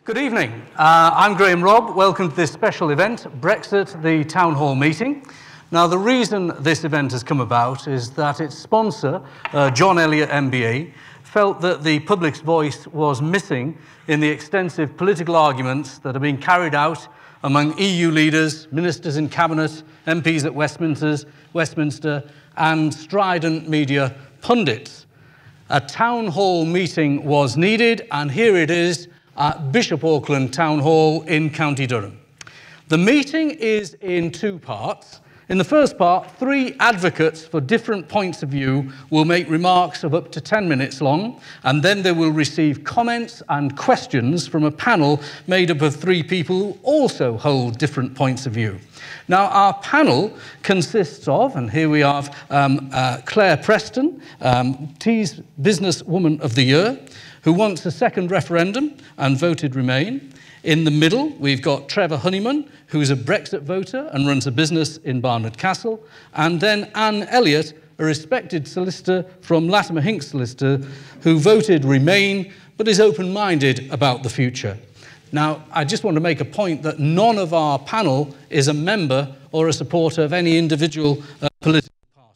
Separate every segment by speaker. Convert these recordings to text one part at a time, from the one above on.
Speaker 1: Good evening. I'm Graham Robb. Welcome to this special event, Brexit, the Town Hall meeting. Now, the reason this event has come about is that its sponsor, John Elliott MBE, felt that the public's voice was missing in the extensive political arguments that are being carried out among EU leaders, ministers in cabinet, MPs at Westminster, and strident media pundits. A town hall meeting was needed, and here it is at Bishop Auckland Town Hall in County Durham. The meeting is in two parts. In the first part, 3 advocates for different points of view will make remarks of up to 10 minutes long, and then they will receive comments and questions from a panel made up of 3 people who also hold different points of view. Now, our panel consists of, and here we have Claire Preston, Tees Businesswoman of the Year, who wants a second referendum and voted Remain. In the middle, we've got Trevor Honeyman, who's a Brexit voter and runs a business in Barnard Castle. And then Anne Elliott, a respected solicitor from Latimer Hinks Solicitor, who voted Remain, but is open-minded about the future. Now, I just want to make a point that none of our panel is a member or a supporter of any individual political party.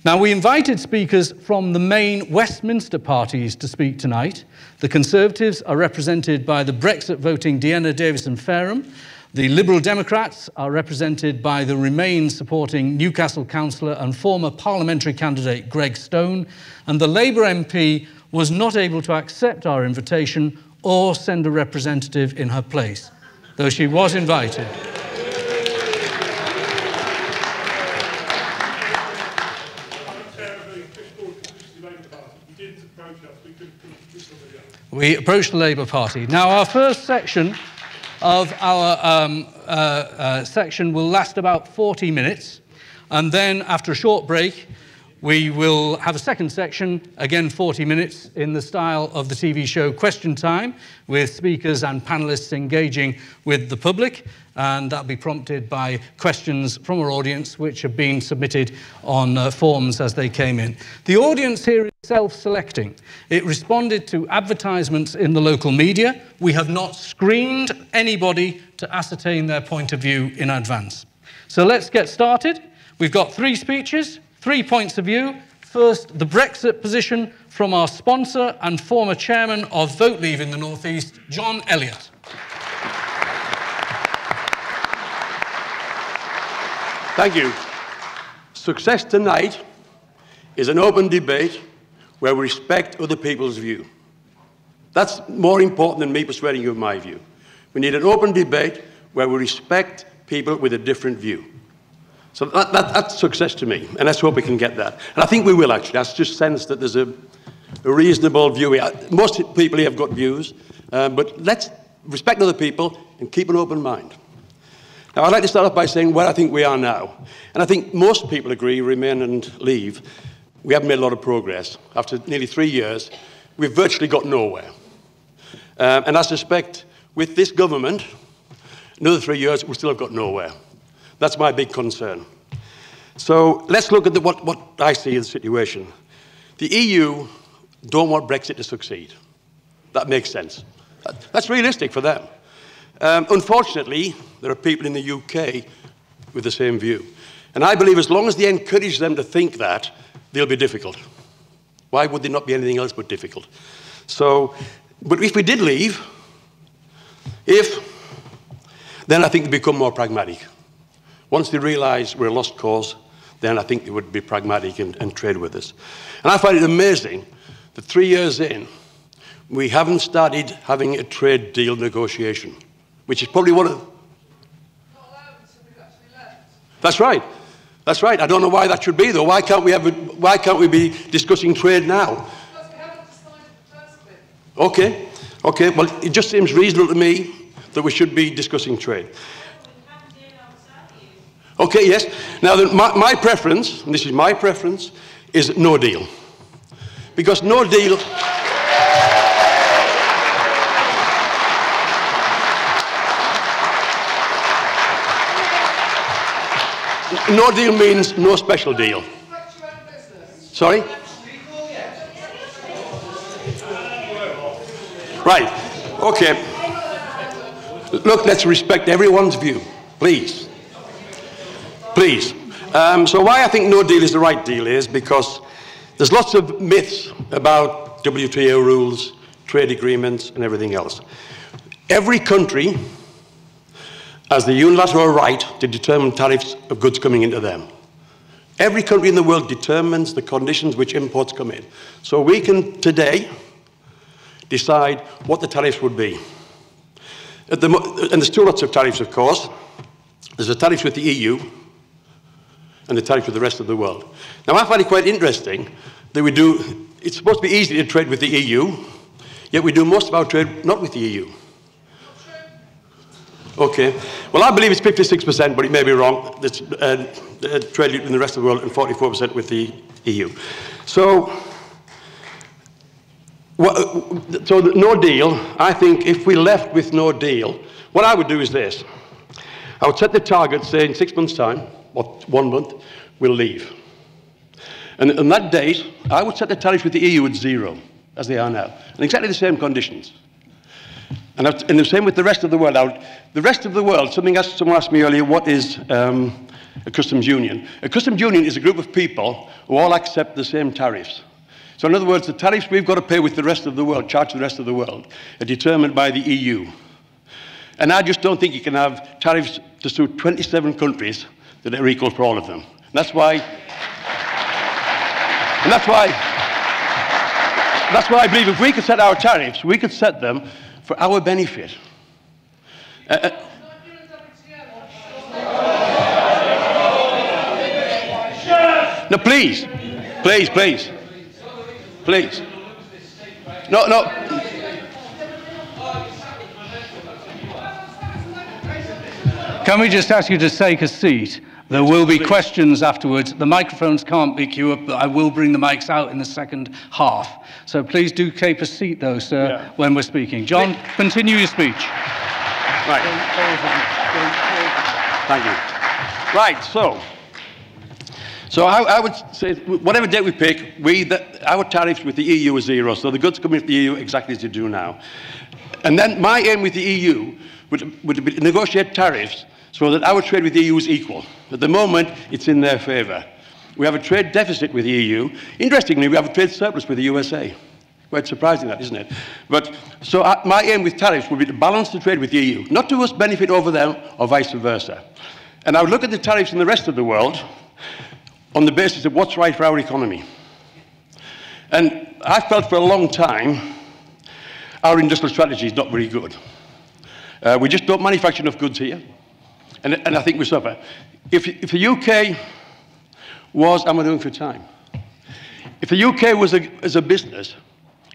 Speaker 1: Now, we invited speakers from the main Westminster parties to speak tonight. The Conservatives are represented by the Brexit voting Deanna Davison-Fareham. The Liberal Democrats are represented by the Remain supporting Newcastle councillor and former parliamentary candidate Greg Stone. And the Labour MP was not able to accept our invitation or send a representative in her place, though she was invited. We approached the Labour Party. Now, our first section of our section will last about 40 minutes, and then after a short break, we will have a second section, again 40 minutes, in the style of the TV show Question Time, with speakers and panellists engaging with the public, and that'll be prompted by questions from our audience, which have been submitted on forms as they came in. The audience here is self-selecting. It responded to advertisements in the local media. We have not screened anybody to ascertain their point of view in advance. So let's get started. We've got 3 speeches, 3 points of view. First, the Brexit position from our sponsor and former chairman of Vote Leave in the North East, John Elliott.
Speaker 2: Thank you. Success tonight is an open debate where we respect other people's view. That's more important than me persuading you of my view. We need an open debate where we respect people with a different view. So that's success to me, and let's hope we can get that. And I think we will, actually. I just sense that there's a reasonable view here. Most people here have got views, but let's respect other people and keep an open mind. Now, I'd like to start off by saying where I think we are now. And I think most people agree, Remain and Leave, we haven't made a lot of progress. After nearly 3 years, we've virtually got nowhere. And I suspect with this government, another 3 years, we still have got nowhere. That's my big concern. So let's look at what I see in the situation. The EU don't want Brexit to succeed. That makes sense. That's realistic for them. Unfortunately, there are people in the UK with the same view. And I believe as long as they encourage them to think that, they'll be difficult. Why would they not be anything else but difficult? So, but if we did leave, then I think they become more pragmatic. Once they realise we're a lost cause, then I think they would be pragmatic and trade with us. And I find it amazing that 3 years in, we haven't started having a trade deal negotiation, which is probably one of...
Speaker 3: Not allowed until we've actually left.
Speaker 2: That's right. That's right. I don't know why that should be, though. Why can't we be discussing trade now?
Speaker 3: Because we haven't decided the first bit.
Speaker 2: Okay. Okay. Well, it just seems reasonable to me that we should be discussing trade. Okay, yes. Now, my preference, and this is my preference, is no deal. Because no deal... No deal means no special deal. Sorry? Right. Okay. Look, let's respect everyone's view, please. Please. So why I think no deal is the right deal is because there's lots of myths about WTO rules, trade agreements, and everything else. Every country has the unilateral right to determine tariffs of goods coming into them. Every country in the world determines the conditions which imports come in. So we can today decide what the tariffs would be. And there's two lots of tariffs, of course. There's the tariffs with the EU and the tariffs with the rest of the world. Now, I find it quite interesting that it's supposed to be easy to trade with the EU, yet we do most of our trade not with the EU. Okay. Well, I believe it's 56%, but it may be wrong. It's trade in the rest of the world and 44% with the EU. So the no deal, I think if we left with no deal, what I would do is this. I would set the target, say in 6 months' time, or 1 month, we'll leave. And on that date, I would set the tariffs with the EU at 0, as they are now, and exactly the same conditions. And the same with the rest of the world. The rest of the world, someone asked me earlier, what is a customs union? A customs union is a group of people who all accept the same tariffs. So in other words, the tariffs we've got to pay with the rest of the world, charge to the rest of the world, are determined by the EU. And I just don't think you can have tariffs to suit 27 countries that are equal for all of them. And that's why I believe if we could set our tariffs, we could set them for our benefit. No, please. Please, please. Please. No, no.
Speaker 1: Can we just ask you to take a seat? There will be questions afterwards. The microphones can't pick you up, but I will bring the mics out in the second half. So please do keep a seat, though, sir, when we're speaking. John, continue your speech.
Speaker 2: Right. Thank you. Right, so I would say, whatever date we pick, our tariffs with the EU are 0, so the goods coming from the EU exactly as they do now. And then my aim with the EU would be to negotiate tariffs so that our trade with the EU is equal. At the moment, it's in their favour. We have a trade deficit with the EU. Interestingly, we have a trade surplus with the USA. Quite surprising that, isn't it? But, so my aim with tariffs would be to balance the trade with the EU, not to us benefit over them or vice versa. And I would look at the tariffs in the rest of the world on the basis of what's right for our economy. And I've felt for a long time our industrial strategy is not very good. We just don't manufacture enough goods here. And I think we suffer. If the UK was, am I doing for time? If the UK was as a business,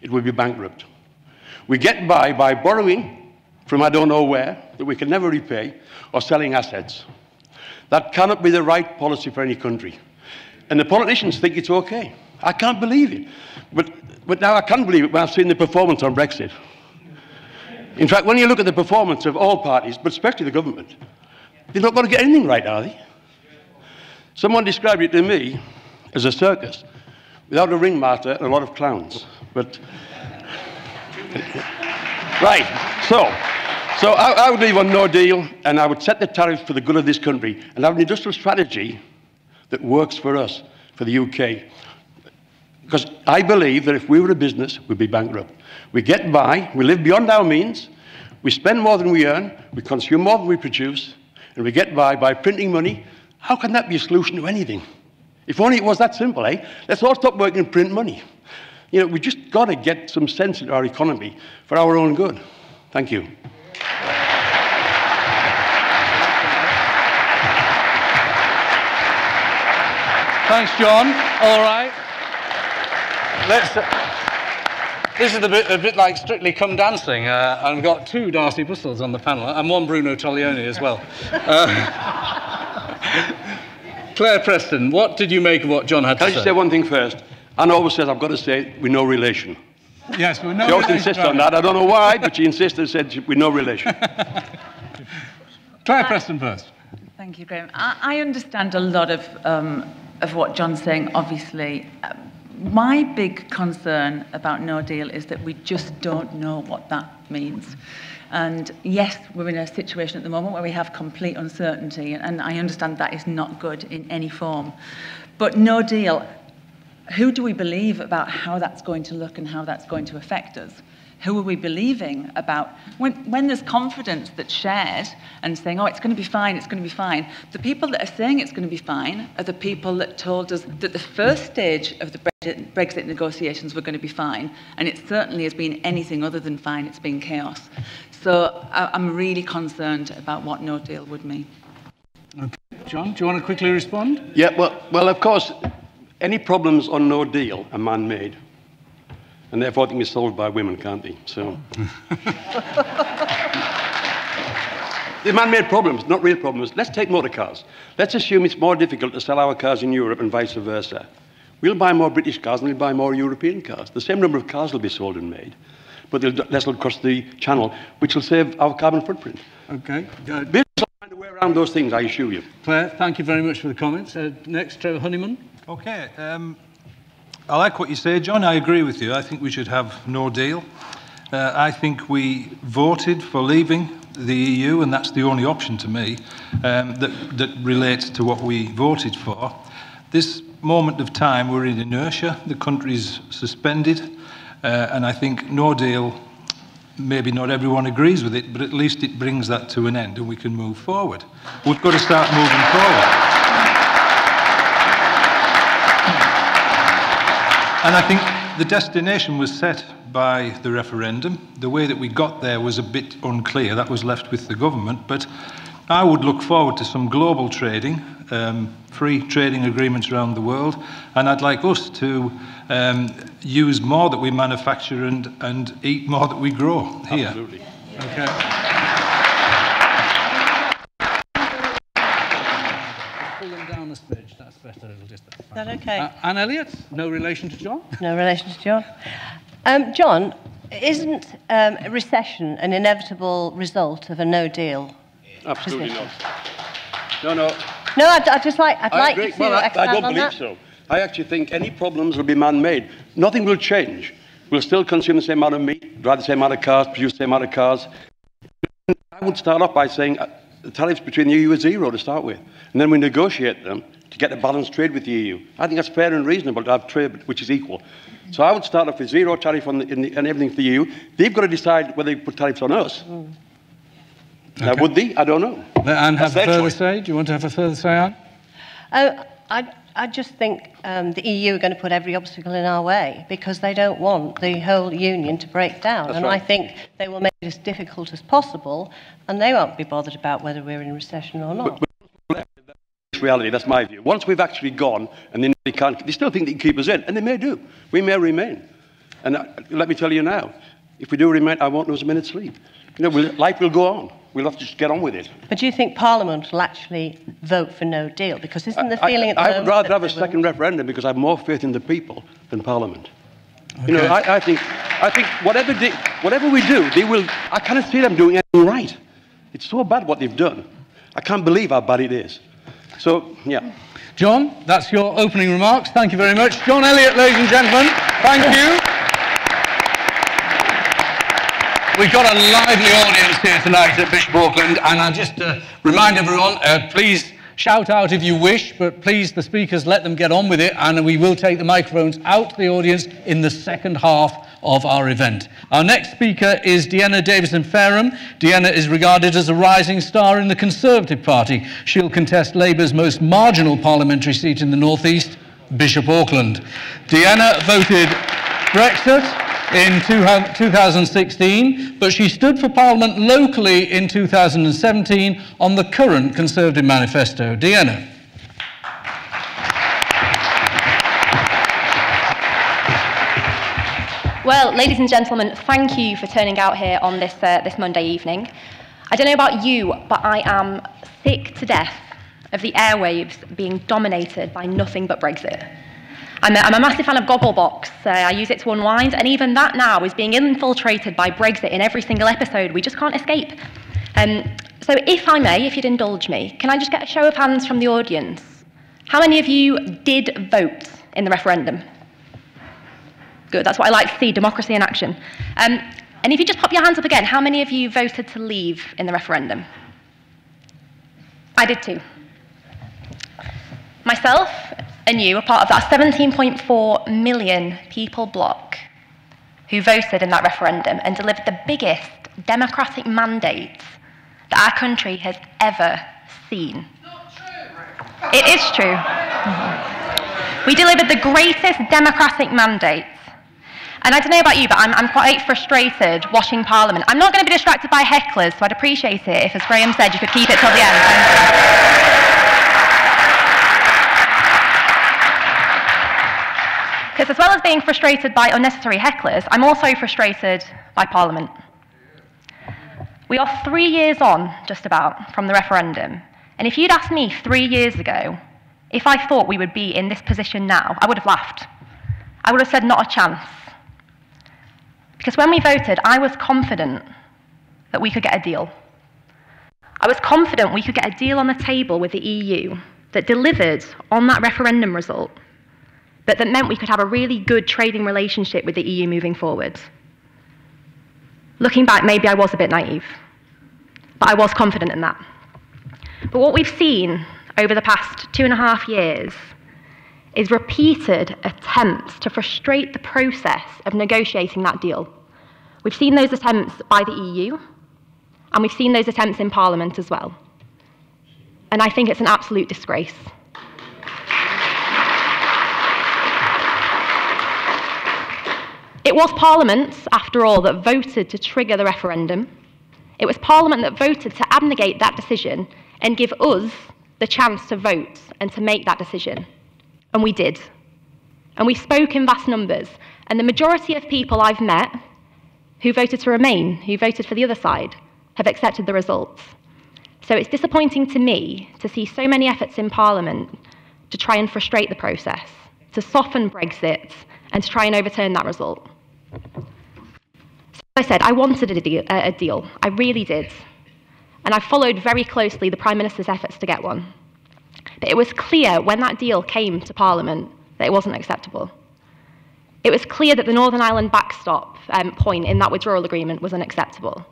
Speaker 2: it would be bankrupt. We get by borrowing from I don't know where, that we can never repay, or selling assets. That cannot be the right policy for any country. And the politicians think it's okay. I can't believe it. But now I can believe it when I've seen the performance on Brexit. In fact, when you look at the performance of all parties, but especially the government, they're not going to get anything right, are they? Someone described it to me as a circus, without a ringmaster and a lot of clowns. But right, so I would leave on no deal, and I would set the tariffs for the good of this country, and have an industrial strategy that works for us, for the UK. Because I believe that if we were a business, we'd be bankrupt. We get by, we live beyond our means, we spend more than we earn, we consume more than we produce, and we get by printing money. How can that be a solution to anything? If only it was that simple, eh? Let's all stop working and print money. You know, we just got to get some sense into our economy for our own good. Thank you.
Speaker 1: Thanks, John. All right. This is a bit like Strictly Come Dancing. I've got 2 Darcy Bussells on the panel, and 1 Bruno Toglioni as well. Claire Preston, what did you make of what John had to say?
Speaker 2: Can I just say one thing first? Anna always says, I've got to say, we're no relation.
Speaker 1: Yes, we're no relation.
Speaker 2: She always insists on that. I don't know why, but she insisted and said, we're no relation.
Speaker 1: Claire Preston first.
Speaker 4: Thank you, Graham. I understand a lot of what John's saying, obviously. My big concern about no deal is that we just don't know what that means. And yes, we're in a situation at the moment where we have complete uncertainty, and I understand that is not good in any form. But no deal, who do we believe about how that's going to look and how that's going to affect us? Who are we believing about? When there's confidence that's shared and saying, oh, it's going to be fine, it's going to be fine, the people that are saying it's going to be fine are the people that told us that the first stage of the Brexit negotiations were going to be fine, and it certainly has been anything other than fine. It's been chaos. So I'm really concerned about what no deal would mean.
Speaker 1: Okay. John, do you want to quickly respond?
Speaker 2: Yeah, well, of course, any problems on no deal are man-made. And therefore, they can be solved by women, can't they? So, they're man-made problems, not real problems. Let's take motor cars. Let's assume it's more difficult to sell our cars in Europe and vice versa. We'll buy more British cars and we'll buy more European cars. The same number of cars will be sold and made, but they'll less will cross the channel, which will save our carbon footprint.
Speaker 1: Okay.
Speaker 2: Business will find a way around those things, I assure you.
Speaker 1: Claire, thank you very much for the comments. Next, Trevor Honeyman.
Speaker 5: Okay. I like what you say, John. I agree with you. I think we should have no deal. I think we voted for leaving the EU, and that's the only option to me that relates to what we voted for. This moment of time, we're in inertia. The country's suspended, and I think no deal, maybe not everyone agrees with it, but at least it brings that to an end and we can move forward. We've got to start moving forward. And I think the destination was set by the referendum. The way that we got there was a bit unclear. That was left with the government. But I would look forward to some global trading, free trading agreements around the world. And I'd like us to use more that we manufacture and eat more that we grow here.
Speaker 2: Absolutely.
Speaker 1: Okay. Pull them down the stage. That's better. It'll just.
Speaker 6: Is that okay?
Speaker 1: Anne Elliott, no relation to John?
Speaker 6: No relation to John. John, isn't a recession an inevitable result of a no deal?
Speaker 2: Absolutely
Speaker 6: position?
Speaker 2: not. No.
Speaker 6: No, I'd just like, I'd like
Speaker 2: agree.
Speaker 6: you to
Speaker 2: Well, I
Speaker 6: expand
Speaker 2: don't
Speaker 6: on
Speaker 2: believe
Speaker 6: that.
Speaker 2: so. I actually think any problems will be man-made. Nothing will change. We'll still consume the same amount of meat, drive the same amount of cars, produce the same amount of cars. I would start off by saying the tariffs between the EU are zero to start with, and then we negotiate them to get a balanced trade with the EU. I think that's fair and reasonable to have trade which is equal. So I would start off with zero tariff on everything for the EU. They've got to decide whether they put tariffs on us. Now, would they? I don't know.
Speaker 1: Let Anne have a
Speaker 2: their
Speaker 1: further
Speaker 2: choice.
Speaker 1: say. Do you want to have a further say, Anne?
Speaker 6: I just think the EU are going to put every obstacle in our way because they don't want the whole union to break down.
Speaker 2: That's
Speaker 6: and
Speaker 2: right.
Speaker 6: I think they will make it as difficult as possible, and they won't be bothered about whether we're in recession or not.
Speaker 2: Reality, that's my view. Once we've actually gone and they still think they can keep us in, and they may do. We may remain. And let me tell you now, if we do remain, I won't lose a minute's sleep. You know, life will go on. We'll have to just get on with it.
Speaker 6: But do you think Parliament will actually vote for no deal? Because isn't the feeling at the
Speaker 2: I
Speaker 6: moment
Speaker 2: would rather
Speaker 6: that
Speaker 2: have a
Speaker 6: they will?
Speaker 2: second referendum because I have more faith in the people than Parliament. Okay. You know, I think whatever we do, they will. I cannot see them doing anything right. It's so bad what they've done. I can't believe how bad it is. So, yeah.
Speaker 1: John, that's your opening remarks. Thank you very much. John Elliott, ladies and gentlemen. Thank you. We've got a lively audience here tonight at Bishop Auckland, and I'll just remind everyone, please shout out if you wish, but please, the speakers, let them get on with it, and we will take the microphones out to the audience in the second half of our event. Our next speaker is Deanna Davison-Fareham. Deanna is regarded as a rising star in the Conservative Party. She'll contest Labour's most marginal parliamentary seat in the North East, Bishop Auckland. Deanna voted Brexit in 2016, but she stood for Parliament locally in 2017 on the current Conservative manifesto. Deanna.
Speaker 7: Well, ladies and gentlemen, thank you for turning out here on this Monday evening. I don't know about you, but I am sick to death of the airwaves being dominated by nothing but Brexit. I'm a massive fan of Gogglebox. I use it to unwind, and even that now is being infiltrated by Brexit in every single episode. We just can't escape. So if I may, if you'd indulge me, can I just get a show of hands from the audience? How many of you did vote in the referendum? Good, that's what I like to see, democracy in action. And if you just pop your hands up again, how many of you voted to leave in the referendum? I did too. Myself and you are part of that 17.4 million people bloc who voted in that referendum and delivered the biggest democratic mandate that our country has ever seen.
Speaker 3: Not true.
Speaker 7: It is true. We delivered the greatest democratic mandate. And I don't know about you, but I'm quite frustrated watching Parliament. I'm not going to be distracted by hecklers, so I'd appreciate it if, as Graham said, you could keep it till the end. Because as well as being frustrated by unnecessary hecklers, I'm also frustrated by Parliament. We are 3 years on, just about, from the referendum. And if you'd asked me 3 years ago if I thought we would be in this position now, I would have laughed. I would have said not a chance. Because when we voted, I was confident that we could get a deal. I was confident we could get a deal on the table with the EU that delivered on that referendum result, but that meant we could have a really good trading relationship with the EU moving forward. Looking back, maybe I was a bit naive, but I was confident in that. But what we've seen over the past 2.5 years is repeated attempts to frustrate the process of negotiating that deal. We've seen those attempts by the EU, and we've seen those attempts in Parliament as well. And I think it's an absolute disgrace. It was Parliament, after all, that voted to trigger the referendum. It was Parliament that voted to abnegate that decision and give us the chance to vote and to make that decision. And we did. And we spoke in vast numbers. And the majority of people I've met who voted to remain, who voted for the other side, have accepted the results. So it's disappointing to me to see so many efforts in Parliament to try and frustrate the process, to soften Brexit, and to try and overturn that result. So as I said, I wanted a deal. I really did. And I followed very closely the Prime Minister's efforts to get one. But it was clear when that deal came to Parliament that it wasn't acceptable. It was clear that the Northern Ireland backstop point in that withdrawal agreement was unacceptable.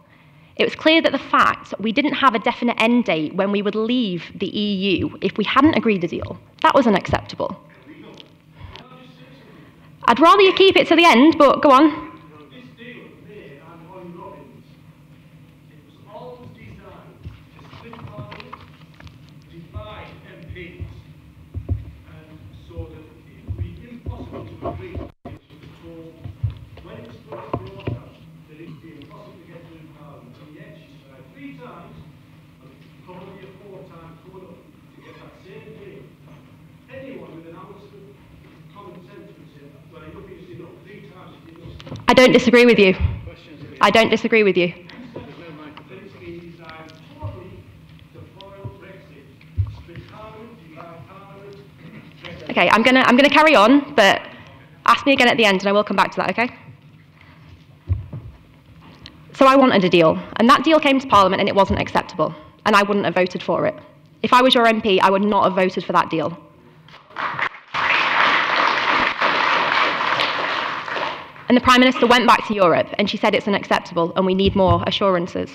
Speaker 7: It was clear that the fact we didn't have a definite end date when we would leave the EU if we hadn't agreed the deal, that was unacceptable. I'd rather you keep it to the end, but go on. I don't disagree with you. I don't disagree with you. Okay, I'm gonna carry on, but ask me again at the end and I will come back to that, okay? So I wanted a deal, and that deal came to Parliament and it wasn't acceptable, and I wouldn't have voted for it. If I was your MP, I would not have voted for that deal. And the Prime Minister went back to Europe and she said it's unacceptable and we need more assurances.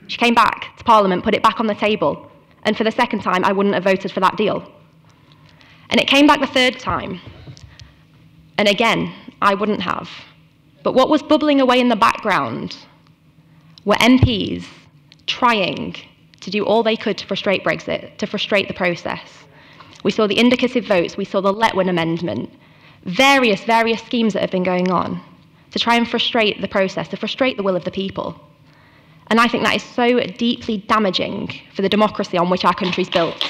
Speaker 7: She came back to Parliament, put it back on the table, and for the second time I wouldn't have voted for that deal. And it came back the third time, and again I wouldn't have. But what was bubbling away in the background were MPs trying to do all they could to frustrate Brexit, to frustrate the process. We saw the indicative votes, we saw the Letwin Amendment, various schemes that have been going on to try and frustrate the process, to frustrate the will of the people. And I think that is so deeply damaging for the democracy on which our country's built.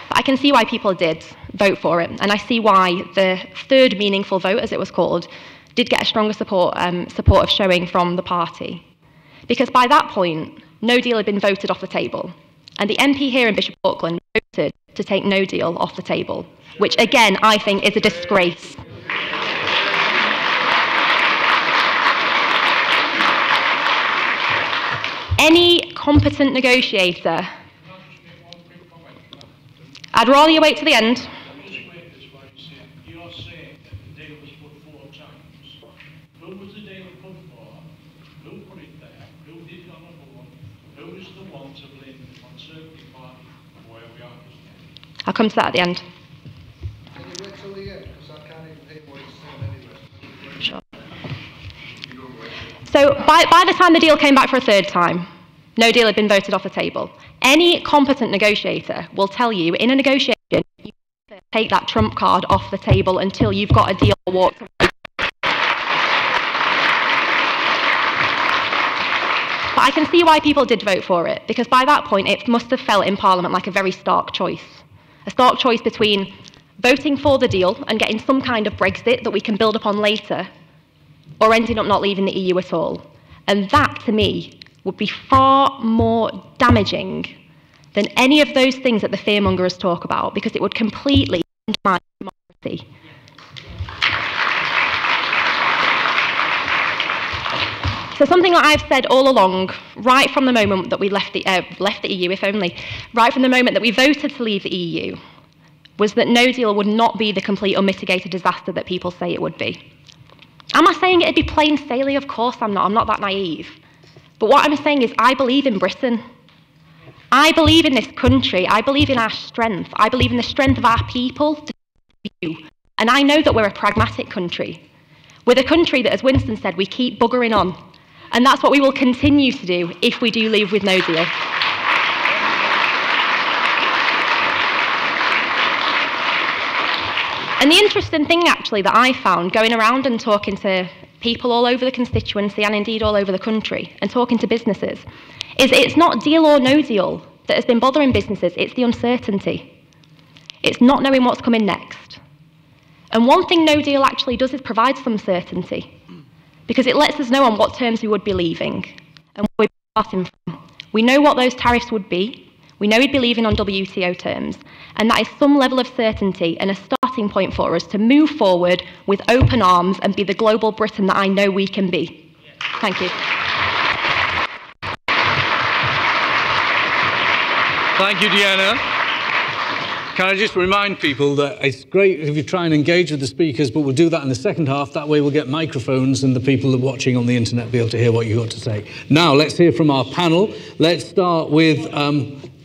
Speaker 7: But I can see why people did vote for it, and I see why the third meaningful vote, as it was called, did get a stronger support of showing from the party. Because by that point, no deal had been voted off the table. And the MP here in Bishop Auckland voted to take no deal off the table, which again, I think is a disgrace. Any competent negotiator... I'd rather you wait to the end.
Speaker 3: You're saying that the deal was put 4 times. Who was the deal put for? Who put it there? Who did it on the board? Who is the one to blame the Conservative Party for where we are just now?
Speaker 7: I'll come to that at the end.
Speaker 8: Can you wait till the end? Because I can't even hear what he's saying anyway.
Speaker 7: Sure. So by the time the deal came back for a third time, no deal had been voted off the table. Any competent negotiator will tell you in a negotiation, you take that trump card off the table until you've got a deal walked away. But I can see why people did vote for it, because by that point it must have felt in Parliament like a very stark choice. A stark choice between voting for the deal and getting some kind of Brexit that we can build upon later, or ending up not leaving the EU at all. And that, to me, would be far more damaging than any of those things that the fearmongers talk about, because it would completely undermine democracy. So something that I've said all along, right from the moment that we left the EU, if only, right from the moment that we voted to leave the EU, was that no deal would not be the complete unmitigated disaster that people say it would be. Am I saying it'd be plain sailing? Of course I'm not. I'm not that naive. But what I'm saying is I believe in Britain. I believe in this country. I believe in our strength. I believe in the strength of our people to you. And I know that we're a pragmatic country. We're the country that, as Winston said, we keep buggering on. And that's what we will continue to do if we do leave with no deal. And the interesting thing, actually, that I found going around and talking to people all over the constituency and indeed all over the country and talking to businesses is it's not deal or no deal that has been bothering businesses, it's the uncertainty. It's not knowing what's coming next. And one thing no deal actually does is provide some certainty, because it lets us know on what terms we would be leaving and where we'd be starting from. We know what those tariffs would be. We know we'd be leaving on WTO terms, and that is some level of certainty and a starting point for us to move forward with open arms and be the global Britain that I know we can be. Thank you.
Speaker 1: Thank you, Deanna. Can I just remind people that it's great if you try and engage with the speakers, but we'll do that in the second half. That way we'll get microphones and the people that are watching on the internet will be able to hear what you've got to say. Now, let's hear from our panel. Let's start with...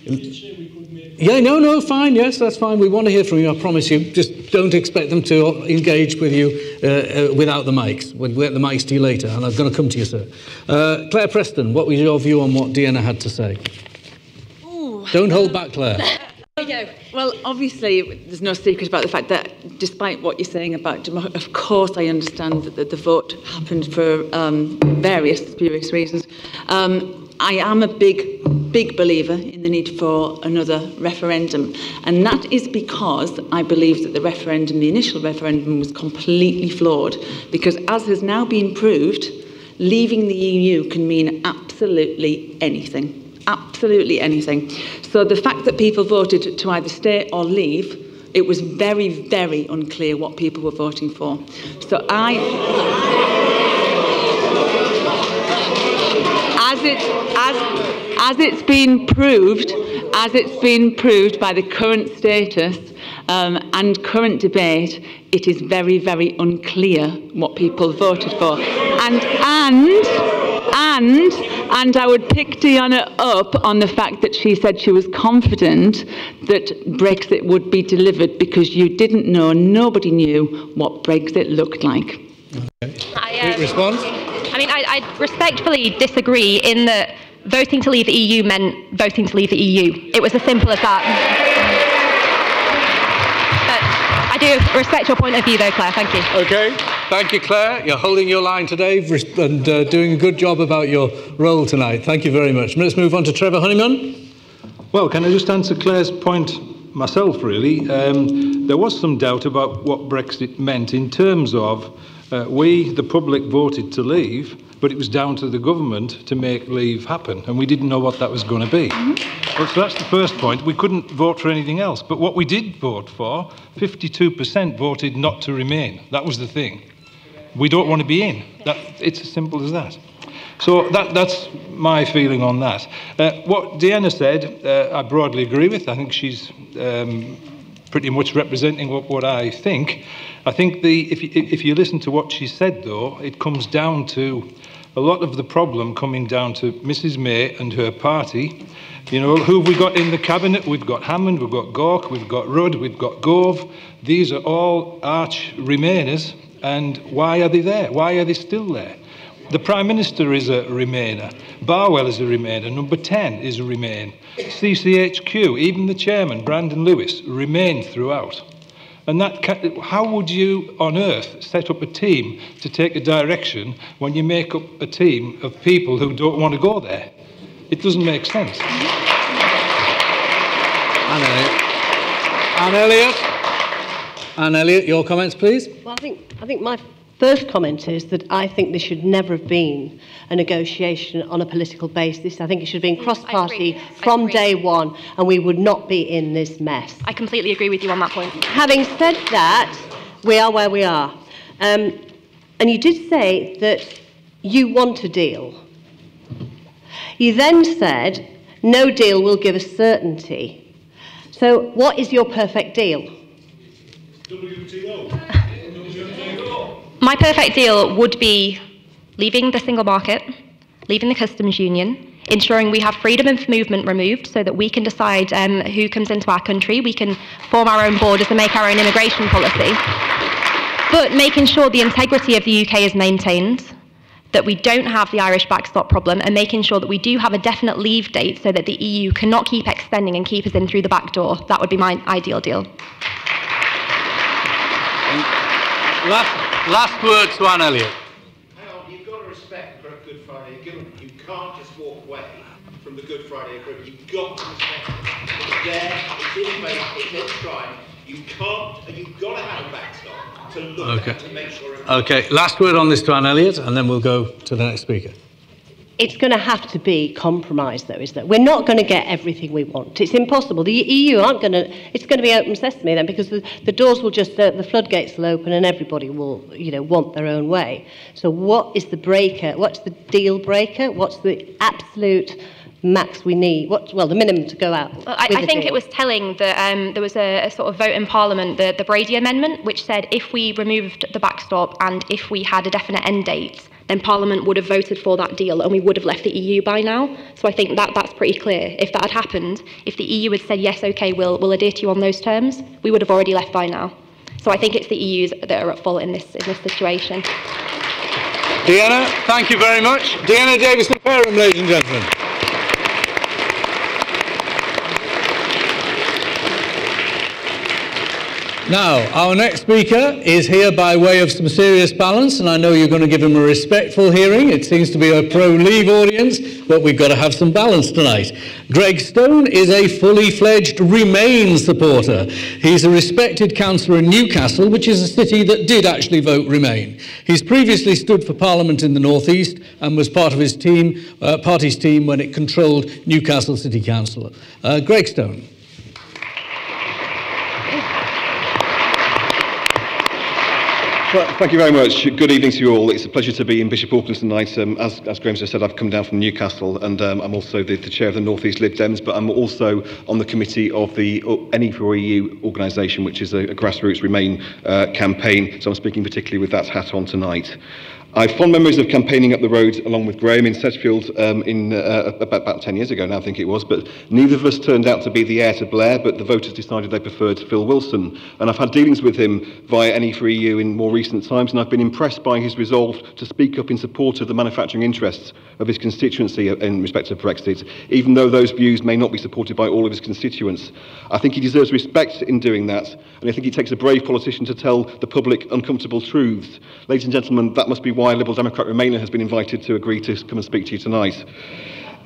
Speaker 1: Yeah, no, fine. Yes, that's fine. We want to hear from you, I promise you. Just don't expect them to engage with you without the mics. We'll get the mics to you later, and I'm going to come to you, sir. Claire Preston, what was your view on what Deanna had to say?
Speaker 4: Ooh.
Speaker 1: Don't hold back, Claire.
Speaker 4: Well, obviously, there's no secret about the fact that despite what you're saying about democracy, of course I understand that the vote happened for various spurious reasons. I am a big believer in the need for another referendum, and that is because I believe that the initial referendum was completely flawed, because as has now been proved, leaving the EU can mean absolutely anything. Absolutely anything. So the fact that people voted to either stay or leave, it was very, very unclear what people were voting for. So as it's been proved by the current status and current debate, it is very, very unclear what people voted for. And I would pick Deanna up on the fact that she said she was confident that Brexit would be delivered, because you didn't know, nobody knew what Brexit looked like.
Speaker 1: Okay. Response?
Speaker 7: I mean, I respectfully disagree in that voting to leave the EU meant voting to leave the EU. It was as simple as that. But I do respect your point of view, though, Claire. Thank you.
Speaker 1: Okay. Thank you, Claire. You're holding your line today and doing a good job about your role tonight. Thank you very much. Let's move on to Trevor Honeyman.
Speaker 5: Well, can I just answer Claire's point myself, really? There was some doubt about what Brexit meant in terms of we, the public, voted to leave, but it was down to the government to make leave happen, and we didn't know what that was going to be. Well, so that's the first point. We couldn't vote for anything else. But what we did vote for, 52% voted not to remain. That was the thing. We don't want to be in. It's as simple as that. So that's my feeling on that. What Deanna said, I broadly agree with. I think she's pretty much representing what I think. I think if you listen to what she said, though, it comes down to a lot of the problem coming down to Mrs May and her party. You know, who have we got in the cabinet? We've got Hammond, we've got Gork, we've got Rudd, we've got Gove. These are all arch Remainers, and why are they there? Why are they still there? The Prime Minister is a Remainer. Barwell is a Remainer. Number 10 is a Remain. CCHQ, even the chairman, Brandon Lewis, remained throughout. And how would you on earth set up a team to take a direction when you make up a team of people who don't want to go there? It doesn't make sense.
Speaker 1: Anne Elliott, your comments, please.
Speaker 6: Well, I think my first comment is that I think there should never have been a negotiation on a political basis. I think it should have been cross-party from day one, and we would not be in this mess.
Speaker 7: I completely agree with you on that point.
Speaker 6: Having said that, we are where we are. And you did say that you want a deal. You then said, no deal will give us certainty. So what is your perfect deal?
Speaker 3: WTO.
Speaker 7: My perfect deal would be leaving the single market, leaving the customs union, ensuring we have freedom of movement removed so that we can decide who comes into our country, we can form our own borders and make our own immigration policy, but making sure the integrity of the UK is maintained, that we don't have the Irish backstop problem, and making sure that we do have a definite leave date so that the EU cannot keep extending and keep us in through the back door. That would be my ideal deal.
Speaker 1: Last word to Anne Elliott.
Speaker 9: Hang on, you've got to respect the Good Friday Agreement. You can't just walk away from the Good Friday Agreement. You've got to respect it. It's there, it's in place, it's enshrined. You can't, and you've got to have a backstop to look at to make sure.
Speaker 1: Okay, last word on this to Anne Elliott, and then we'll go to the next speaker.
Speaker 6: It's going to have to be compromise, though, isn't it? We're not going to get everything we want. It's impossible. The EU aren't going to... It's going to be open sesame then, because the doors will just... the floodgates will open and everybody will, you know, want their own way. So what is the breaker? What's the deal breaker? What's the absolute max we need? Well, the minimum to go out.
Speaker 7: Well, I think it was telling that there was a sort of vote in Parliament, the Brady Amendment, which said if we removed the backstop and if we had a definite end date, then Parliament would have voted for that deal and we would have left the EU by now. So I think that's pretty clear. If that had happened, if the EU had said, yes, OK, we'll adhere to you on those terms, we would have already left by now. So I think it's the EUs that are at fault in this situation.
Speaker 1: Deanna, thank you very much. Deanna Davis-Fairham, ladies and gentlemen. Now, our next speaker is here by way of some serious balance, and I know you're going to give him a respectful hearing. It seems to be a pro-Leave audience, but we've got to have some balance tonight. Greg Stone is a fully fledged Remain supporter. He's a respected councillor in Newcastle, which is a city that did actually vote Remain. He's previously stood for Parliament in the North East and was part of his party's team when it controlled Newcastle City Council. Greg Stone.
Speaker 10: Well, thank you very much. Good evening to you all. It's a pleasure to be in Bishop Auckland tonight. As Graham just said, I've come down from Newcastle, and I'm also the chair of the North East Lib Dems, but I'm also on the committee of the Any4EU organisation, which is a grassroots Remain campaign. So I'm speaking particularly with that hat on tonight. I have fond memories of campaigning up the road along with Graham in Sedgefield about 10 years ago now, I think it was, but neither of us turned out to be the heir to Blair, but the voters decided they preferred Phil Wilson. And I've had dealings with him via Any4EU in more recent times, and I've been impressed by his resolve to speak up in support of the manufacturing interests of his constituency in respect of Brexit, even though those views may not be supported by all of his constituents. I think he deserves respect in doing that, and I think it takes a brave politician to tell the public uncomfortable truths. Ladies and gentlemen, that must be why Liberal Democrat Remainer has been invited to agree to come and speak to you tonight.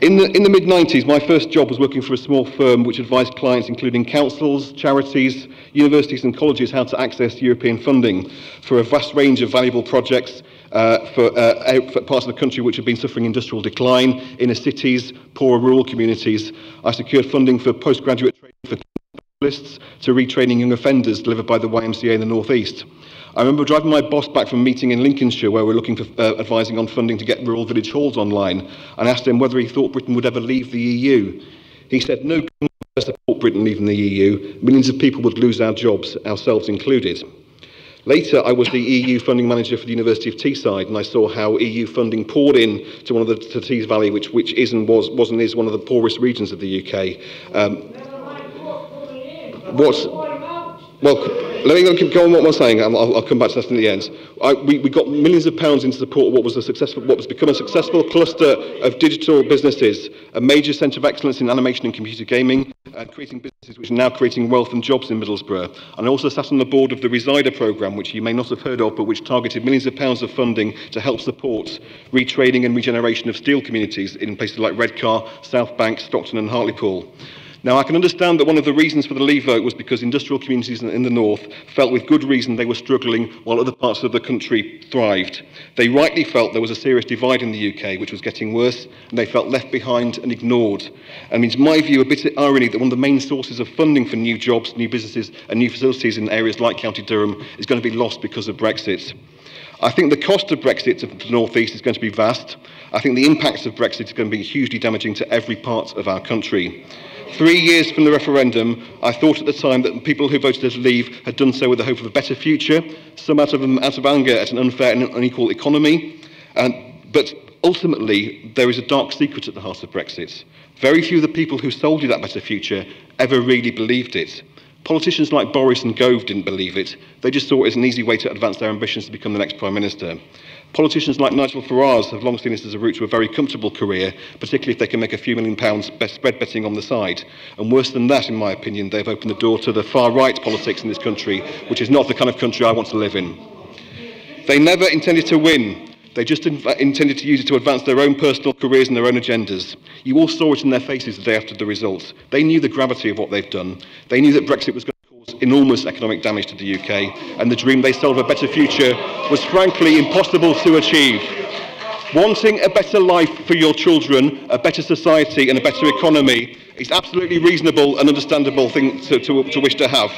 Speaker 10: In the mid-90s, my first job was working for a small firm which advised clients, including councils, charities, universities and colleges, how to access European funding for a vast range of valuable projects for parts of the country which have been suffering industrial decline, inner cities, poorer rural communities. I secured funding for postgraduate training for specialists to retraining young offenders delivered by the YMCA in the North East. I remember driving my boss back from a meeting in Lincolnshire where we were looking for advising on funding to get rural village halls online, and asked him whether he thought Britain would ever leave the EU. He said, no government would support Britain leaving the EU. Millions of people would lose our jobs, ourselves included. Later, I was the EU funding manager for the University of Teesside, and I saw how EU funding poured in to one of the Tees Valley, which is and was and is one of the poorest regions of the UK. Well, let me go on what I'm saying. I'll come back to that in the end. We got millions of pounds into support of what was become a successful cluster of digital businesses, a major centre of excellence in animation and computer gaming, and creating businesses which are now creating wealth and jobs in Middlesbrough. And I also sat on the board of the Resider programme, which you may not have heard of, but which targeted millions of pounds of funding to help support retraining and regeneration of steel communities in places like Redcar, South Bank, Stockton and Hartlepool. Now, I can understand that one of the reasons for the Leave vote was because industrial communities in the north felt with good reason they were struggling while other parts of the country thrived. They rightly felt there was a serious divide in the UK, which was getting worse, and they felt left behind and ignored. And in my view, a bit of irony that one of the main sources of funding for new jobs, new businesses and new facilities in areas like County Durham is going to be lost because of Brexit. I think the cost of Brexit to the North East is going to be vast. I think the impacts of Brexit are going to be hugely damaging to every part of our country. 3 years from the referendum, I thought at the time that people who voted to leave had done so with the hope of a better future, some out of anger at an unfair and unequal economy. But ultimately, there is a dark secret at the heart of Brexit. Very few of the people who sold you that better future ever really believed it. Politicians like Boris and Gove didn't believe it. They just saw it as an easy way to advance their ambitions to become the next Prime Minister. Politicians like Nigel Farage have long seen this as a route to a very comfortable career, particularly if they can make a few £1 million spread betting on the side. And worse than that, in my opinion, they've opened the door to the far-right politics in this country, which is not the kind of country I want to live in. They never intended to win. They just intended to use it to advance their own personal careers and their own agendas. You all saw it in their faces the day after the results. They knew the gravity of what they've done. They knew that Brexit was going to cause enormous economic damage to the UK, and the dream they sold of a better future was frankly impossible to achieve. Wanting a better life for your children, a better society and a better economy is absolutely reasonable and understandable thing to wish to have.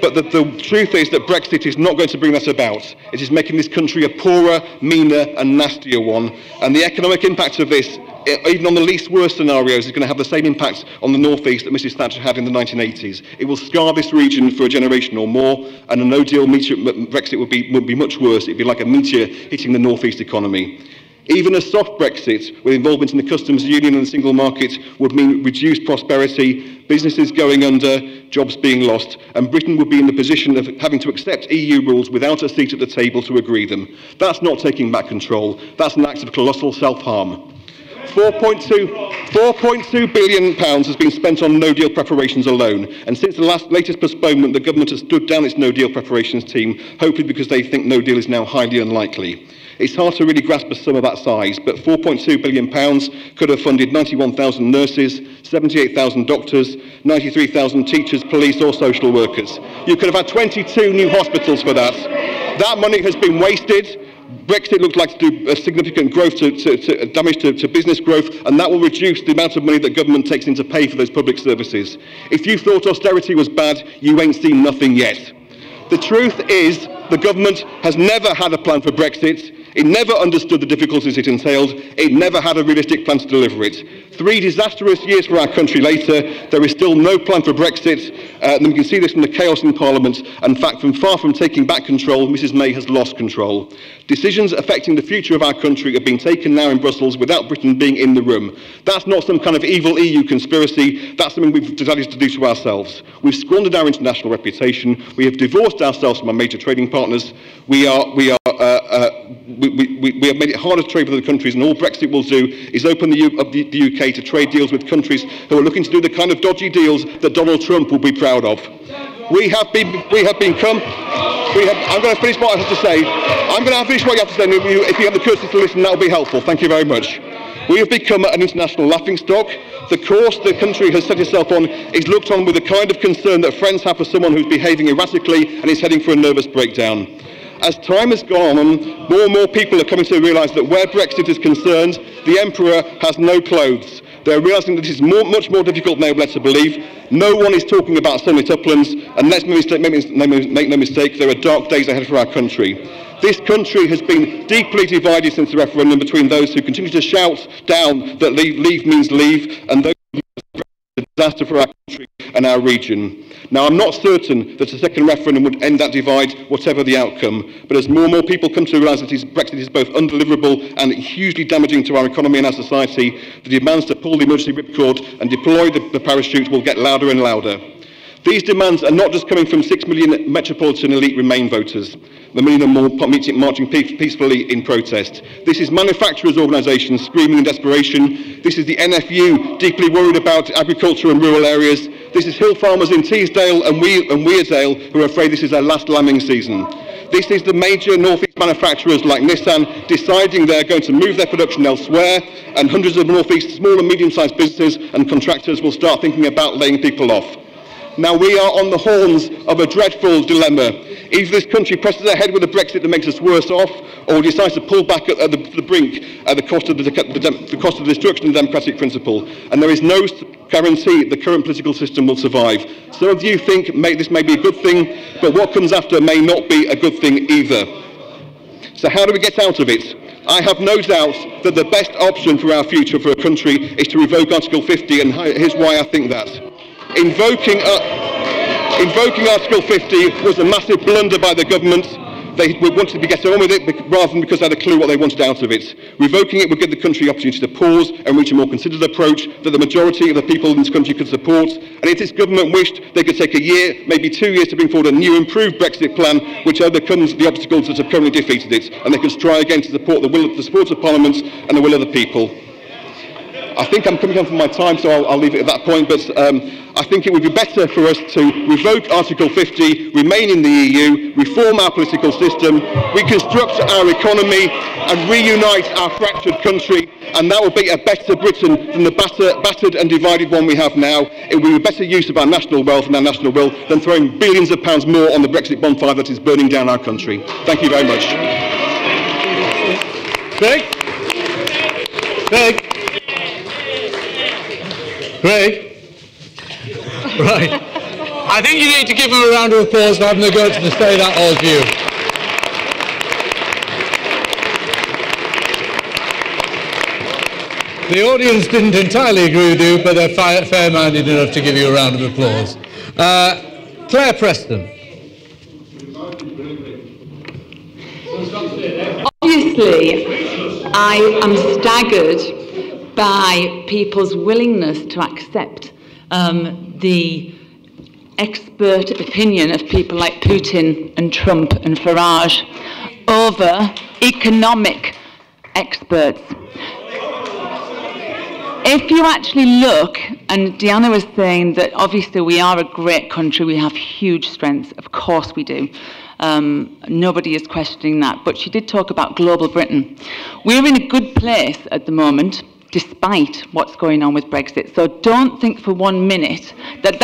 Speaker 10: But the truth is that Brexit is not going to bring that about. It is making this country a poorer, meaner and nastier one. And the economic impact of this, even on the least worst scenarios, is going to have the same impact on the North East that Mrs Thatcher had in the 1980s. It will scar this region for a generation or more, and a no-deal Brexit would be much worse. It would be like a meteor hitting the North East economy. Even a soft Brexit, with involvement in the customs union and the single market, would mean reduced prosperity, businesses going under, jobs being lost, and Britain would be in the position of having to accept EU rules without a seat at the table to agree them. That's not taking back control. That's an act of colossal self-harm. £4.2 billion has been spent on no-deal preparations alone, and since the latest postponement, the government has stood down its no-deal preparations team, hopefully because they think no-deal is now highly unlikely. It's hard to really grasp a sum of that size, but £4.2 billion could have funded 91,000 nurses, 78,000 doctors, 93,000 teachers, police or social workers. You could have had 22 new hospitals for that. That money has been wasted. Brexit looks like to do a significant growth damage to business growth, and that will reduce the amount of money that government takes in to pay for those public services. If you thought austerity was bad, you ain't seen nothing yet. The truth is, the government has never had a plan for Brexit. It never understood the difficulties it entailed. It never had a realistic plan to deliver it. 3 disastrous years for our country later, there is still no plan for Brexit. And we can see this from the chaos in Parliament. In fact, far from taking back control, Mrs May has lost control. Decisions affecting the future of our country are being taken now in Brussels without Britain being in the room. That's not some kind of evil EU conspiracy. That's something we've decided to do to ourselves. We've squandered our international reputation. We have divorced ourselves from our major trading partners. We have made it harder to trade with other countries, and all Brexit will do is open the UK to trade deals with countries who are looking to do the kind of dodgy deals that Donald Trump will be proud of. I'm going to finish what I have to say. I'm going to finish what you have to say, and if you have the courtesy to listen, that will be helpful. Thank you very much. We have become an international laughingstock. The course the country has set itself on is looked on with the kind of concern that friends have for someone who's behaving erratically and is heading for a nervous breakdown. As time has gone on, more and more people are coming to realise that where Brexit is concerned, the Emperor has no clothes. They're realising that this is much more difficult than they were led to believe. No one is talking about sunlit uplands, and let's make no mistake, there are dark days ahead for our country. This country has been deeply divided since the referendum between those who continue to shout down that leave means leave, and those who a disaster for our country and our region. Now, I'm not certain that a second referendum would end that divide, whatever the outcome, but as more and more people come to realise that Brexit is both undeliverable and hugely damaging to our economy and our society, the demands to pull the emergency ripcord and deploy the parachute will get louder and louder. These demands are not just coming from 6 million metropolitan elite Remain voters, the million or more marching peacefully in protest. This is manufacturers' organisations screaming in desperation. This is the NFU deeply worried about agriculture and rural areas. This is hill farmers in Teesdale and Weardale who are afraid this is their last lambing season. This is the major North East manufacturers like Nissan deciding they're going to move their production elsewhere, and hundreds of North East small and medium-sized businesses and contractors will start thinking about laying people off. Now, we are on the horns of a dreadful dilemma. Either this country presses ahead with a Brexit that makes us worse off, or decides to pull back at the brink at the cost of the destruction of the democratic principle. And there is no guarantee the current political system will survive. Some of you think this may be a good thing, but what comes after may not be a good thing either. So how do we get out of it? I have no doubt that the best option for our future for a country is to revoke Article 50, and here's why I think that. Invoking Article 50 was a massive blunder by the government. They wanted to get on with it rather than because they had a clue what they wanted out of it. Revoking it would give the country the opportunity to pause and reach a more considered approach that the majority of the people in this country could support. And if this government wished, they could take a year, maybe 2 years to bring forward a new improved Brexit plan which overcomes the obstacles that have currently defeated it. And they could try again to support the support of Parliament and the will of the people. I think I'm coming on from my time, so I'll leave it at that point, but I think it would be better for us to revoke Article 50, remain in the EU, reform our political system, reconstruct our economy, and reunite our fractured country, and that will be a better Britain than the battered and divided one we have now. It will be a better use of our national wealth and our national will than throwing billions of pounds more on the Brexit bonfire that is burning down our country. Thank you very much.
Speaker 1: Greg? Right. I think you need to give him a round of applause for having the guts to say that all to you. The audience didn't entirely agree with you, but they're fair-minded enough to give you a round of applause. Claire Preston.
Speaker 4: Obviously, I am staggered by people's willingness to accept the expert opinion of people like Putin and Trump and Farage over economic experts. If you actually look, and Deanna was saying that obviously we are a great country, we have huge strengths, of course we do. Nobody is questioning that, but she did talk about global Britain. We're in a good place at the moment, despite what's going on with Brexit. So don't think for 1 minute that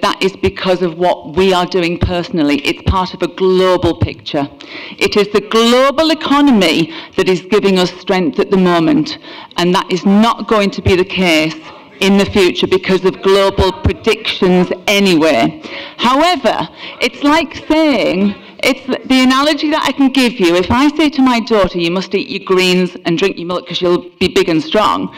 Speaker 4: that is because of what we are doing personally. It's part of a global picture. It is the global economy that is giving us strength at the moment, and that is not going to be the case in the future because of global predictions anyway. However, it's like saying, it's the analogy that I can give you. If I say to my daughter, you must eat your greens and drink your milk because you'll be big and strong,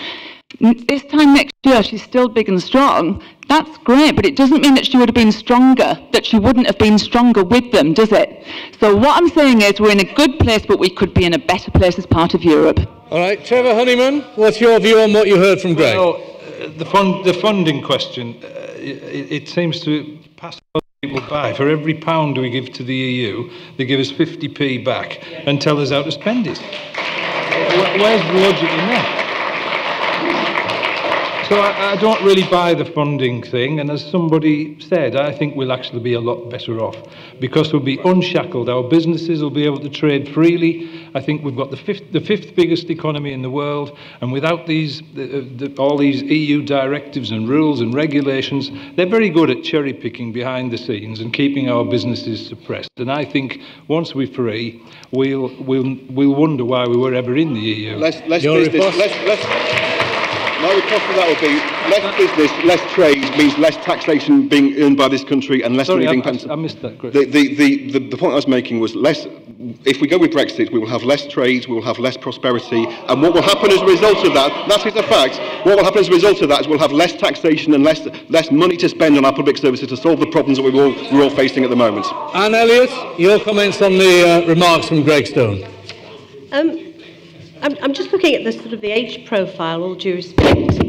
Speaker 4: this time next year she's still big and strong, that's great, but it doesn't mean that she would have been stronger, that she wouldn't have been stronger with them, does it? So what I'm saying is we're in a good place, but we could be in a better place as part of Europe.
Speaker 1: All right, Trevor Honeyman, what's your view on what you heard from Greg?
Speaker 5: Well, the funding question, it seems to pass people by. For every pound we give to the EU, they give us 50p back and tell us how to spend it. Where's the logic in that? So I don't really buy the funding thing, and as somebody said, I think we'll actually be a lot better off because we'll be unshackled. Our businesses will be able to trade freely. I think we've got the fifth biggest economy in the world, and without these all these EU directives and rules and regulations, they're very good at cherry picking behind the scenes and keeping our businesses suppressed. And I think once we're free, we'll wonder why we were ever in the EU.
Speaker 10: Less business. My request for that would be less business, less trade means less taxation being earned by this country and less money being spent.
Speaker 5: I missed that. Great.
Speaker 10: The point I was making was less. If we go with Brexit, we will have less trade, we will have less prosperity, and what will happen as a result of that is a fact. What will happen as a result of that is we'll have less taxation and less money to spend on our public services to solve the problems that we're all facing at the moment.
Speaker 1: Anne Elliott, your comments on the remarks from Greg Stone.
Speaker 6: I'm just looking at the sort of the age profile, all due respect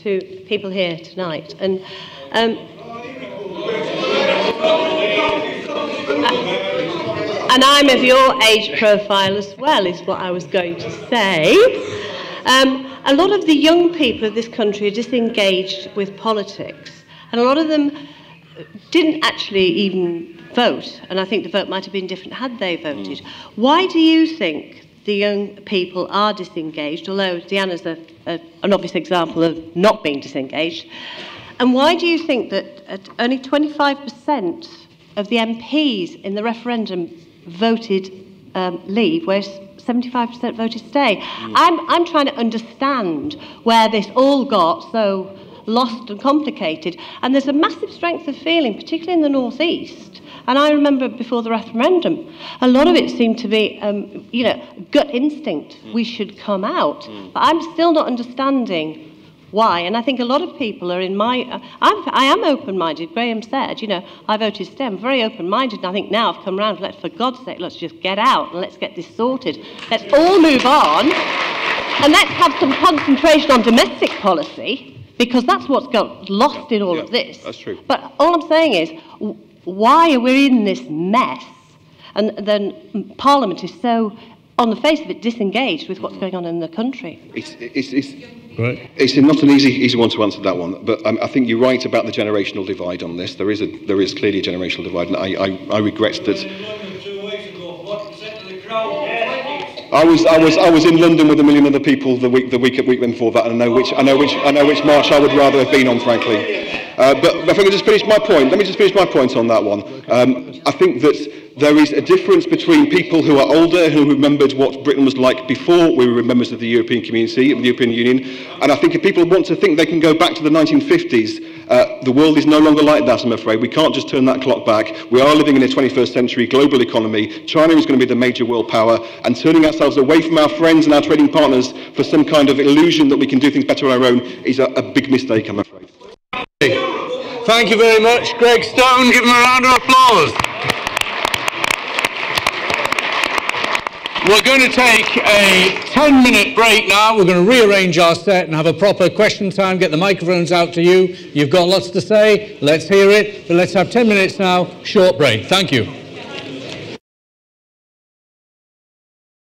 Speaker 6: to people here tonight, and I'm of your age profile as well, is what I was going to say. A lot of the young people of this country are disengaged with politics, and a lot of them didn't actually even vote, and I think the vote might have been different had they voted. Why do you think the young people are disengaged, although Deanna's an obvious example of not being disengaged? And why do you think that only 25% of the MPs in the referendum voted leave, whereas 75% voted stay? I'm trying to understand where this all got so lost and complicated, and there's a massive strength of feeling, particularly in the North East. And I remember before the referendum, a lot of it seemed to be, gut instinct. We should come out. But I'm still not understanding why. And I think a lot of people are in my... I am open-minded. Graham said, I voted stay. I'm very open-minded. And I think now I've come round, for God's sake, let's just get out and let's get this sorted. Let's all move on. And let's have some concentration on domestic policy, because that's what's got lost in all of this.
Speaker 10: That's true.
Speaker 6: But all I'm saying is, why are we in this mess? And then Parliament is so, on the face of it, disengaged with what's going on in the country.
Speaker 10: It's not an easy one to answer, that one. But I think you're right about the generational divide on this. There is clearly a generational divide, and I regret that. I was in London with 1 million other people the week before that, and I know which march I would rather have been on, frankly. But if I can just finish my point, let me just finish my point on that one. I think that there is a difference between people who are older, who remembered what Britain was like before we were members of the European community, of the European Union, and I think if people want to think they can go back to the 1950s, the world is no longer like that, I'm afraid. We can't just turn that clock back. We are living in a 21st century global economy. China is going to be the major world power, and turning ourselves away from our friends and our trading partners for some kind of illusion that we can do things better on our own is a big mistake, I'm afraid.
Speaker 1: Thank you very much. Greg Stone, give him a round of applause. We're going to take a 10-minute break now. We're going to rearrange our set and have a proper question time, get the microphones out to you. You've got lots to say. Let's hear it. But let's have 10 minutes now. Short break. Thank you.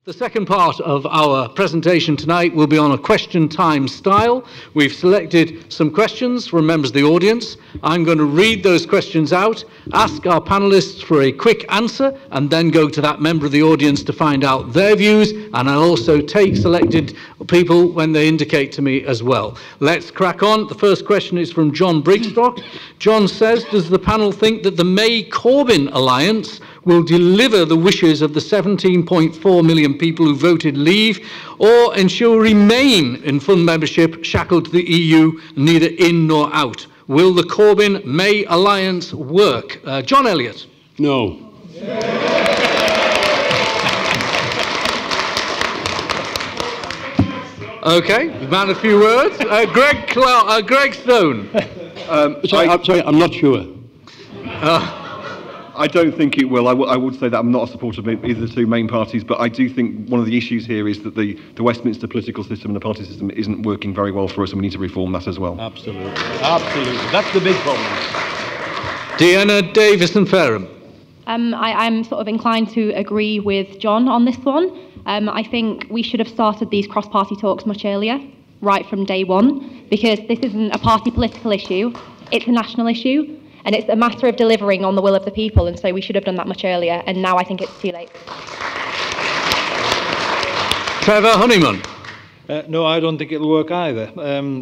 Speaker 1: The second part of our presentation tonight will be on a question time style. We've selected some questions from members of the audience. I'm going to read those questions out, ask our panellists for a quick answer, and then go to that member of the audience to find out their views, and I'll also take selected people when they indicate to me as well. Let's crack on. The first question is from John Brigstock. John says, does the panel think that the May-Corbyn alliance will deliver the wishes of the 17.4 million people who voted leave, or ensure remain in full membership, shackled to the EU, neither in nor out? Will the Corbyn-May alliance work? John Elliott.
Speaker 2: No.
Speaker 1: Okay, you've had a few words. Greg Stone.
Speaker 2: Sorry, I'm not sure.
Speaker 10: I don't think it will. I would say that I'm not a supporter of either of the two main parties, but I do think one of the issues here is that the Westminster political system and the party system isn't working very well for us, and we need to reform that as well.
Speaker 2: Absolutely. Absolutely. That's the big problem.
Speaker 1: Deanna Davison-Fareham.
Speaker 7: I'm sort of inclined to agree with John on this one. I think we should have started these cross-party talks much earlier, right from day one, because this isn't a party political issue, it's a national issue, and it's a matter of delivering on the will of the people, and so we should have done that much earlier, and now I think it's too late.
Speaker 1: Trevor Honeyman.
Speaker 5: No, I don't think it'll work either,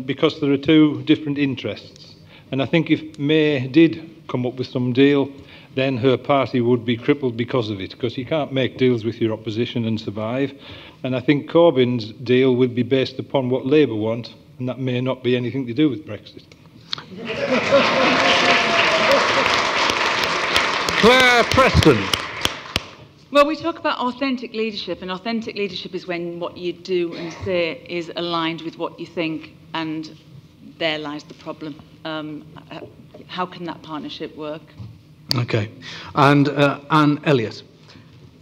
Speaker 5: because there are two different interests. And I think if May did come up with some deal, then her party would be crippled because of it, because you can't make deals with your opposition and survive. And I think Corbyn's deal would be based upon what Labour want, and that may not be anything to do with Brexit.
Speaker 1: Claire Preston.
Speaker 4: Well, we talk about authentic leadership, and authentic leadership is when what you do and say is aligned with what you think, and there lies the problem. How can that partnership work?
Speaker 1: Okay. And Anne Elliott.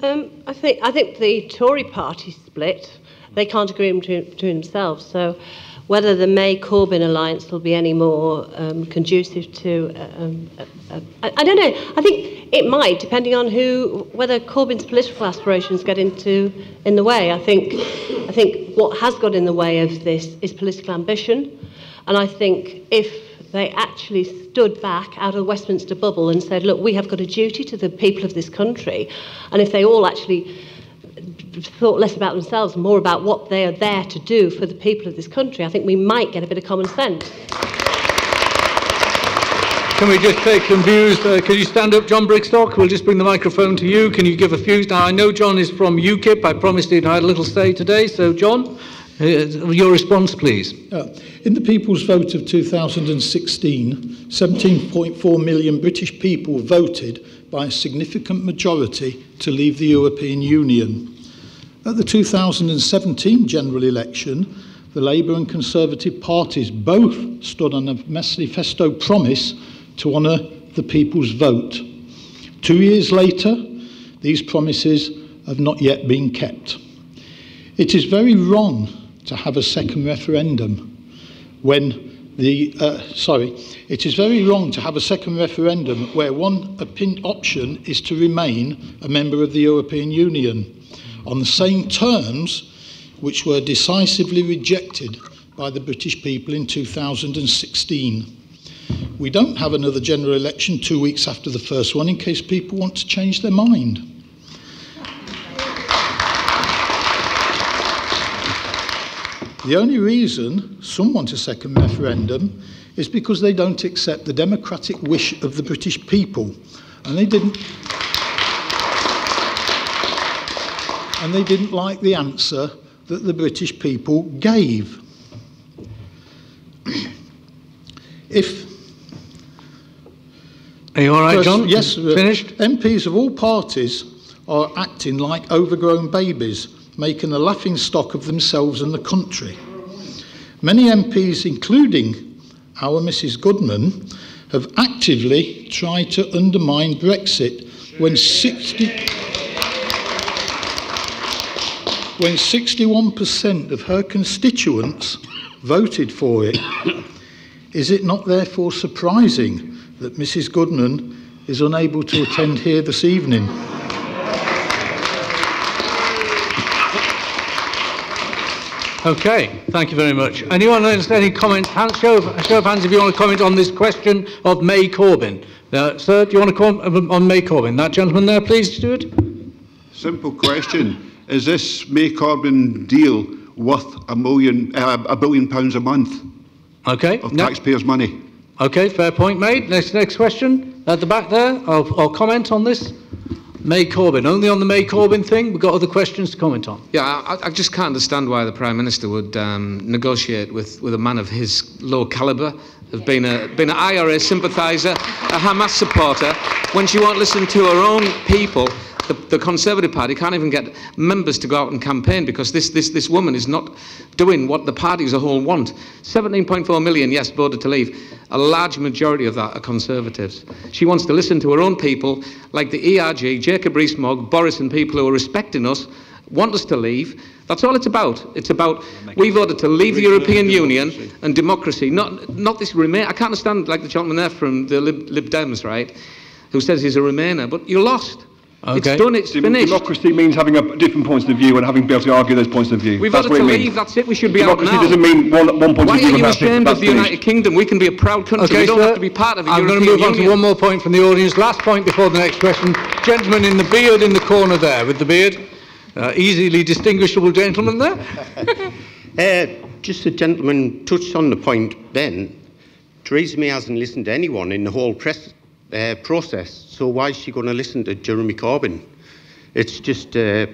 Speaker 6: I think the Tory party split, they can't agree between themselves. So whether the May-Corbyn alliance will be any more conducive to, I don't know. I think it might, depending on whether Corbyn's political aspirations get in the way. I think what has got in the way of this is political ambition, and I think if they actually stood back out of the Westminster bubble and said, look, we have got a duty to the people of this country, and if they all actually thought less about themselves and more about what they are there to do for the people of this country, I think we might get a bit of common sense.
Speaker 1: Can we just take some views? Could you stand up, John Brigstock? We'll just bring the microphone to you. Can you give a few? Now, I know John is from UKIP. I promised he'd had a little say today. So, John, your response, please.
Speaker 11: In the People's Vote of 2016, 17.4 million British people voted by a significant majority to leave the European Union. At the 2017 general election, the Labour and Conservative parties both stood on a manifesto promise to honour the people's vote. 2 years later, these promises have not yet been kept. It is very wrong to have a second referendum it is very wrong to have a second referendum where one option is to remain a member of the European Union on the same terms which were decisively rejected by the British people in 2016. We don't have another general election 2 weeks after the first one in case people want to change their mind. The only reason some want a second referendum is because they don't accept the democratic wish of the British people, and they didn't like the answer that the British people gave.
Speaker 1: Are you all right, John?
Speaker 11: Yes,
Speaker 1: finished.
Speaker 11: MPs of all parties are acting like overgrown babies, making a laughing stock of themselves and the country. Many MPs, including our Mrs Goodman, have actively tried to undermine Brexit when 61% of her constituents voted for it. Is it not therefore surprising that Mrs Goodman is unable to attend here this evening?
Speaker 1: Okay, thank you very much. Anyone has any comments? Show of hands if you want to comment on this question of May Corbyn. Sir, do you want to comment on May Corbyn? That gentleman there, please, Stuart.
Speaker 12: Simple question. Is this May Corbyn deal worth £1 billion a month?
Speaker 1: Okay.
Speaker 12: Of taxpayers' money? Okay,
Speaker 1: fair point made. Next question. At the back there, I'll comment on this. May Corbyn. Only on the May Corbyn thing? We've got other questions to comment on.
Speaker 13: Yeah, I just can't understand why the Prime Minister would negotiate with a man of his low calibre, of being an IRA sympathiser, a Hamas supporter, when she won't listen to her own people. The Conservative Party can't even get members to go out and campaign because this woman is not doing what the party as a whole want. 17.4 million, yes, voted to leave. A large majority of that are Conservatives. She wants to listen to her own people, like the ERG, Jacob Rees-Mogg, Boris and people who are respecting us, want us to leave. That's all it's about. It's about we voted to leave the European Union and democracy, not this remain. I can't understand, like the gentleman there from the Lib Dems, right, who says he's a Remainer, but you lost.
Speaker 1: Okay.
Speaker 13: It's done, it's finished.
Speaker 10: Democracy means having different points of view and having been able to argue those points of view.
Speaker 13: We've
Speaker 10: That's
Speaker 13: voted to
Speaker 10: what it
Speaker 13: leave,
Speaker 10: means.
Speaker 13: that's it, we should be out now.
Speaker 10: Democracy doesn't mean one point
Speaker 13: Why
Speaker 10: of view.
Speaker 13: are you
Speaker 10: and that's it.
Speaker 13: ashamed
Speaker 10: That's
Speaker 13: of the United
Speaker 10: finished.
Speaker 13: Kingdom? We can be a proud country,
Speaker 1: Okay,
Speaker 13: we don't
Speaker 1: sir,
Speaker 13: have to be part of the
Speaker 1: I'm
Speaker 13: European
Speaker 1: going to move on
Speaker 13: Union.
Speaker 1: to one more point from the audience. Last point before the next question. Gentleman in the beard in the corner there, with the beard. Easily distinguishable gentleman there.
Speaker 14: Just the gentleman touched on the point then. Theresa May hasn't listened to anyone in the whole process, so why is she going to listen to Jeremy Corbyn? It's just a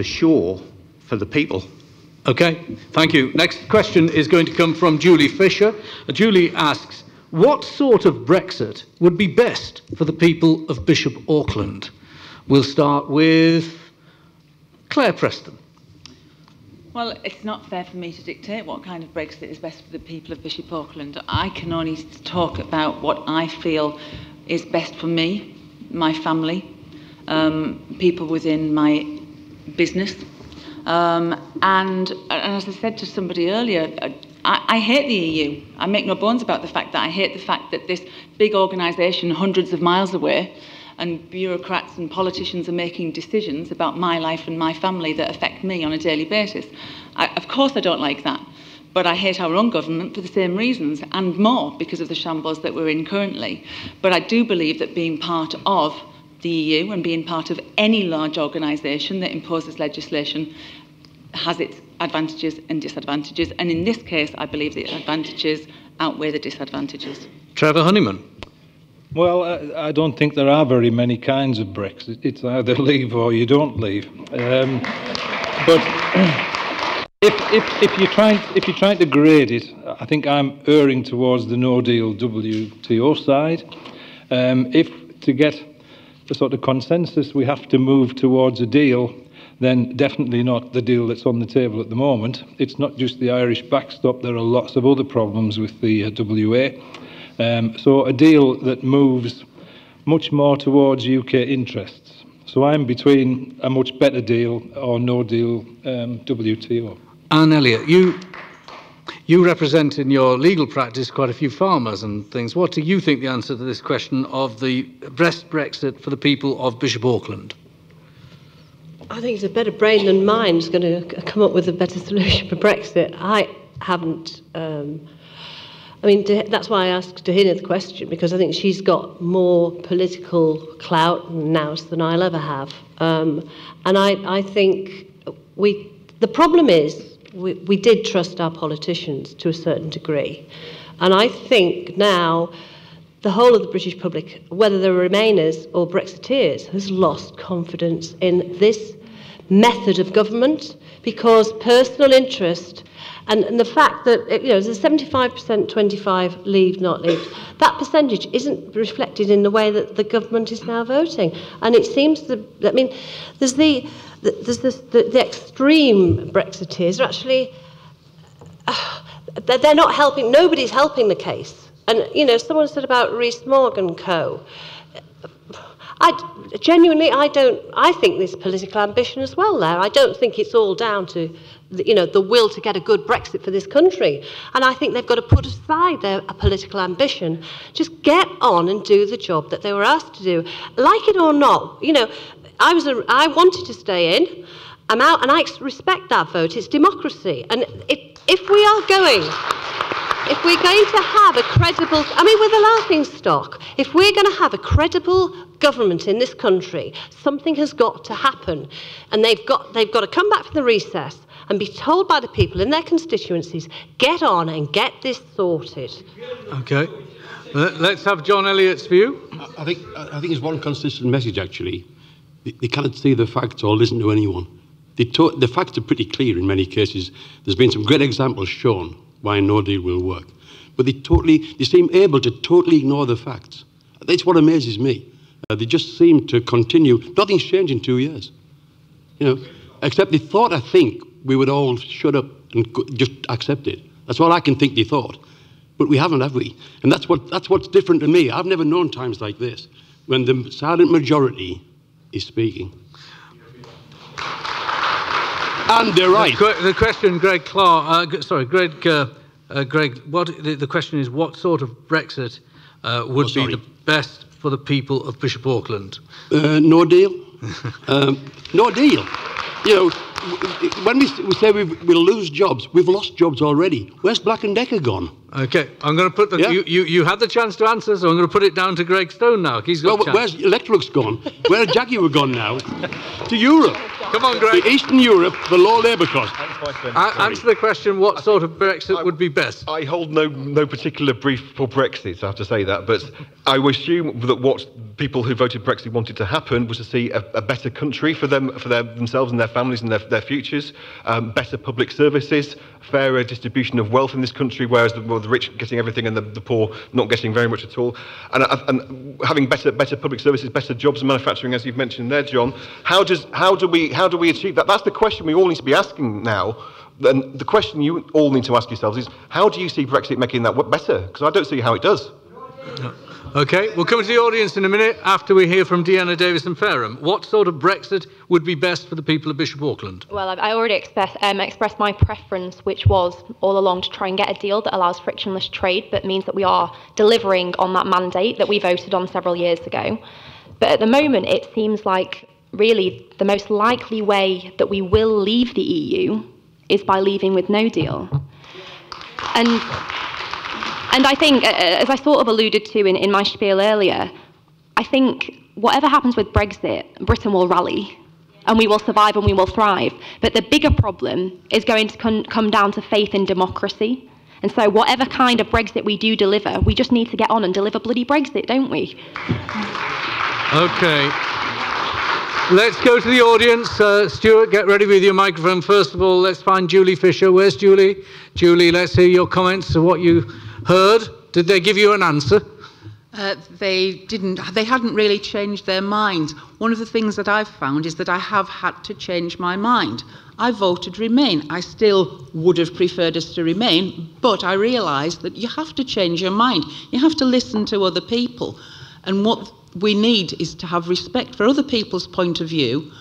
Speaker 14: show for the people.
Speaker 1: Okay, thank you. Next question is going to come from Julie Fisher. Julie asks, what sort of Brexit would be best for the people of Bishop Auckland? We'll start with Claire Preston.
Speaker 4: Well, it's not fair for me to dictate what kind of Brexit is best for the people of Bishop Auckland. I can only talk about what I feel is best for me, my family, people within my business. And as I said to somebody earlier, I hate the EU. I make no bones about the fact that I hate the fact that this big organisation hundreds of miles away and bureaucrats and politicians are making decisions about my life and my family that affect me on a daily basis. Of course I don't like that, but I hate our own government for the same reasons and more because of the shambles that we're in currently. But I do believe that being part of the EU and being part of any large organisation that imposes legislation has its advantages and disadvantages. And in this case, I believe the advantages outweigh the disadvantages.
Speaker 1: Trevor Honeyman.
Speaker 5: Well, I don't think there are very many kinds of Brexit. It's either leave or you don't leave. But if you're trying to grade it, I think I'm erring towards the no deal WTO side. If to get the sort of consensus we have to move towards a deal, then definitely not the deal that's on the table at the moment. It's not just the Irish backstop. There are lots of other problems with the WA. So a deal that moves much more towards UK interests. So I'm between a much better deal or no deal WTO.
Speaker 1: Anne Elliott, you represent in your legal practice quite a few farmers and things. What do you think the answer to this question of the best Brexit for the people of Bishop Auckland?
Speaker 6: I think it's a better brain than mine is going to come up with a better solution for Brexit. I haven't... that's why I asked Tahina the question, because I think she's got more political clout and nous than I'll ever have. And I think the problem is we did trust our politicians to a certain degree. And I think now the whole of the British public, whether they're Remainers or Brexiteers, has lost confidence in this method of government because personal interest and the fact that there's a 75%, 25 leave, not leave, that percentage isn't reflected in the way that the government is now voting. And it seems there's the extreme Brexiteers are actually they're not helping. Nobody's helping the case. And someone said about Rees-Mogg and co. I think there's political ambition as well there. I don't think it's all down to the will to get a good Brexit for this country. And I think they've got to put aside their political ambition. Just get on and do the job that they were asked to do. Like it or not, I wanted to stay in. I'm out, and I respect that vote. It's democracy. And if we're going to have a credible, we're the laughing stock. If we're going to have a credible government in this country, something has got to happen. And they've got to come back from the recess and be told by the people in their constituencies, get on and get this sorted.
Speaker 1: Okay. Let's have John Elliott's view.
Speaker 2: I think there's one consistent message, actually. They cannot see the facts or listen to anyone. The facts are pretty clear in many cases. There's been some great examples shown why no deal will work. But they seem able to totally ignore the facts. That's what amazes me. They just seem to continue. Nothing's changed in 2 years. Except they thought, I think, we would all shut up and just accept it. That's all I can think they thought. But we haven't, have we? And that's what's different to me. I've never known times like this, when the silent majority is speaking. And they're right.
Speaker 1: The question, Greg Clark, Greg, the question is, what sort of Brexit would be the best for the people of Bishop Auckland?
Speaker 2: No deal. No deal. You know, when we say we'll lose jobs, we've lost jobs already. Where's Black & Decker gone?
Speaker 1: Okay, I'm going to put the...
Speaker 2: Yeah?
Speaker 1: You had the chance to answer, so I'm going to put it down to Greg Stone now. He's got
Speaker 2: where's Electrolux gone? Where Jaguar gone now? To Europe.
Speaker 1: Come on, Greg.
Speaker 2: To Eastern Europe for low labour costs.
Speaker 1: Answer the question, what sort of Brexit would be best?
Speaker 10: I hold no particular brief for Brexit, I have to say that, but I would assume that what people who voted Brexit wanted to happen was to see a better country for them, themselves and their families and their futures, better public services, fairer distribution of wealth in this country, whereas the rich getting everything and the poor not getting very much at all, and having better public services, better jobs and manufacturing, as you've mentioned there, John. How do we achieve that? That's the question we all need to be asking now. And the question you all need to ask yourselves is, how do you see Brexit making that better? Because I don't see how it does.
Speaker 1: Okay, we'll come to the audience in a minute after we hear from Deanna Davison-Fareham. What sort of Brexit would be best for the people of Bishop Auckland?
Speaker 7: Well, I already expressed my preference, which was all along to try and get a deal that allows frictionless trade, but means that we are delivering on that mandate that we voted on several years ago. But at the moment, it seems like really the most likely way that we will leave the EU is by leaving with no deal. And I think, as I sort of alluded to in my spiel earlier, I think whatever happens with Brexit, Britain will rally and we will survive and we will thrive. But the bigger problem is going to come down to faith in democracy. And so whatever kind of Brexit we do deliver, we just need to get on and deliver bloody Brexit, don't we?
Speaker 1: Okay. Let's go to the audience. Stuart, get ready with your microphone. First of all, let's find Julie Fisher. Where's Julie? Julie, let's hear your comments to what you heard. Did they give you an answer?
Speaker 15: They didn't. They hadn't really changed their minds. One of the things that I've found is that I have had to change my mind. I voted Remain. I still would have preferred us to remain, but I realised that you have to change your mind. You have to listen to other people. And what we need is to have respect for other people's point of view.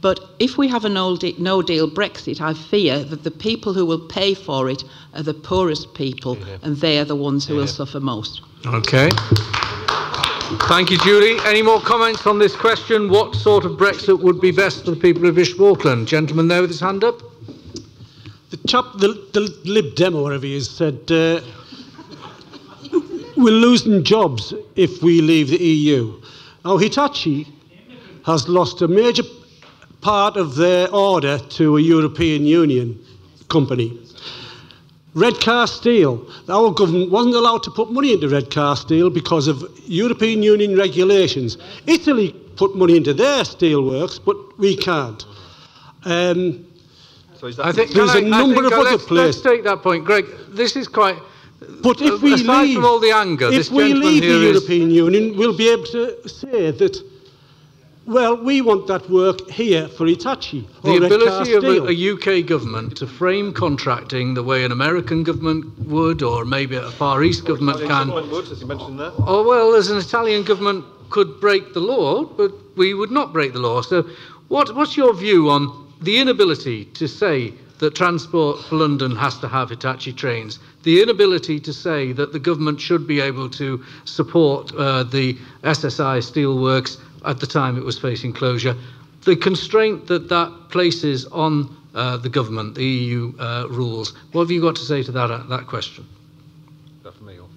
Speaker 15: But if we have a no-deal Brexit, I fear that the people who will pay for it are the poorest people, and they are the ones who will suffer most.
Speaker 1: Okay. Thank you, Julie. Any more comments on this question? What sort of Brexit would be best for the people of Bishop Auckland? Gentleman there with his hand up.
Speaker 16: The chap, the Lib Dem or whatever he is, said, we're losing jobs if we leave the EU. Now, Hitachi has lost a major part of their order to a European Union company. Redcar Steel, our government wasn't allowed to put money into Redcar Steel because of European Union regulations. Italy put money into their steelworks, but we can't.
Speaker 1: I think
Speaker 16: there's a number of other places.
Speaker 1: Let's take that point, Greg. This is quite.
Speaker 16: But if we
Speaker 1: aside
Speaker 16: leave,
Speaker 1: from all the anger,
Speaker 16: if we leave the European Union, we'll be able to say that, well, we want that work here for Hitachi.
Speaker 1: The ability of a UK government to frame contracting the way an American government would, or maybe a Far East government can.
Speaker 10: As you mentioned there.
Speaker 1: Oh, well, as an Italian government could break the law, but we would not break the law. So what's your view on the inability to say that Transport for London has to have Hitachi trains, the inability to say that the government should be able to support the SSI steelworks at the time it was facing closure, the constraint that that places on the government, the EU rules? What have you got to say to that question?
Speaker 10: Is that for me or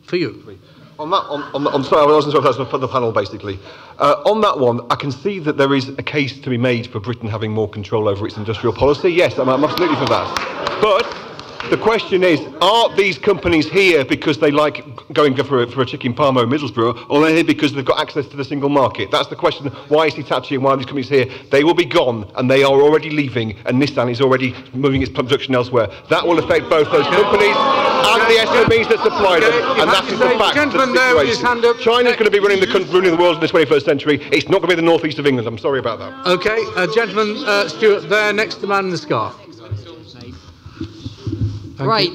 Speaker 1: for you?
Speaker 10: On that, I'm sorry, I wasn't sure if that's for the panel, basically. On that one, I can see that there is a case to be made for Britain having more control over its industrial policy. Yes, I'm absolutely for that. But the question is, are these companies here because they like going for a chicken parmo in Middlesbrough, or are they here because they've got access to the single market? That's the question. Why is Hitachi and why are these companies here? They will be gone, and they are already leaving, and Nissan is already moving its production elsewhere. That will affect both those companies and the SMEs that supply them, and that is the fact of the situation. China's going to be running the world in the 21st century. It's not going to be the northeast of England. I'm sorry about that.
Speaker 1: Okay, gentleman, Stuart, there next to the man in the scarf.
Speaker 17: Right.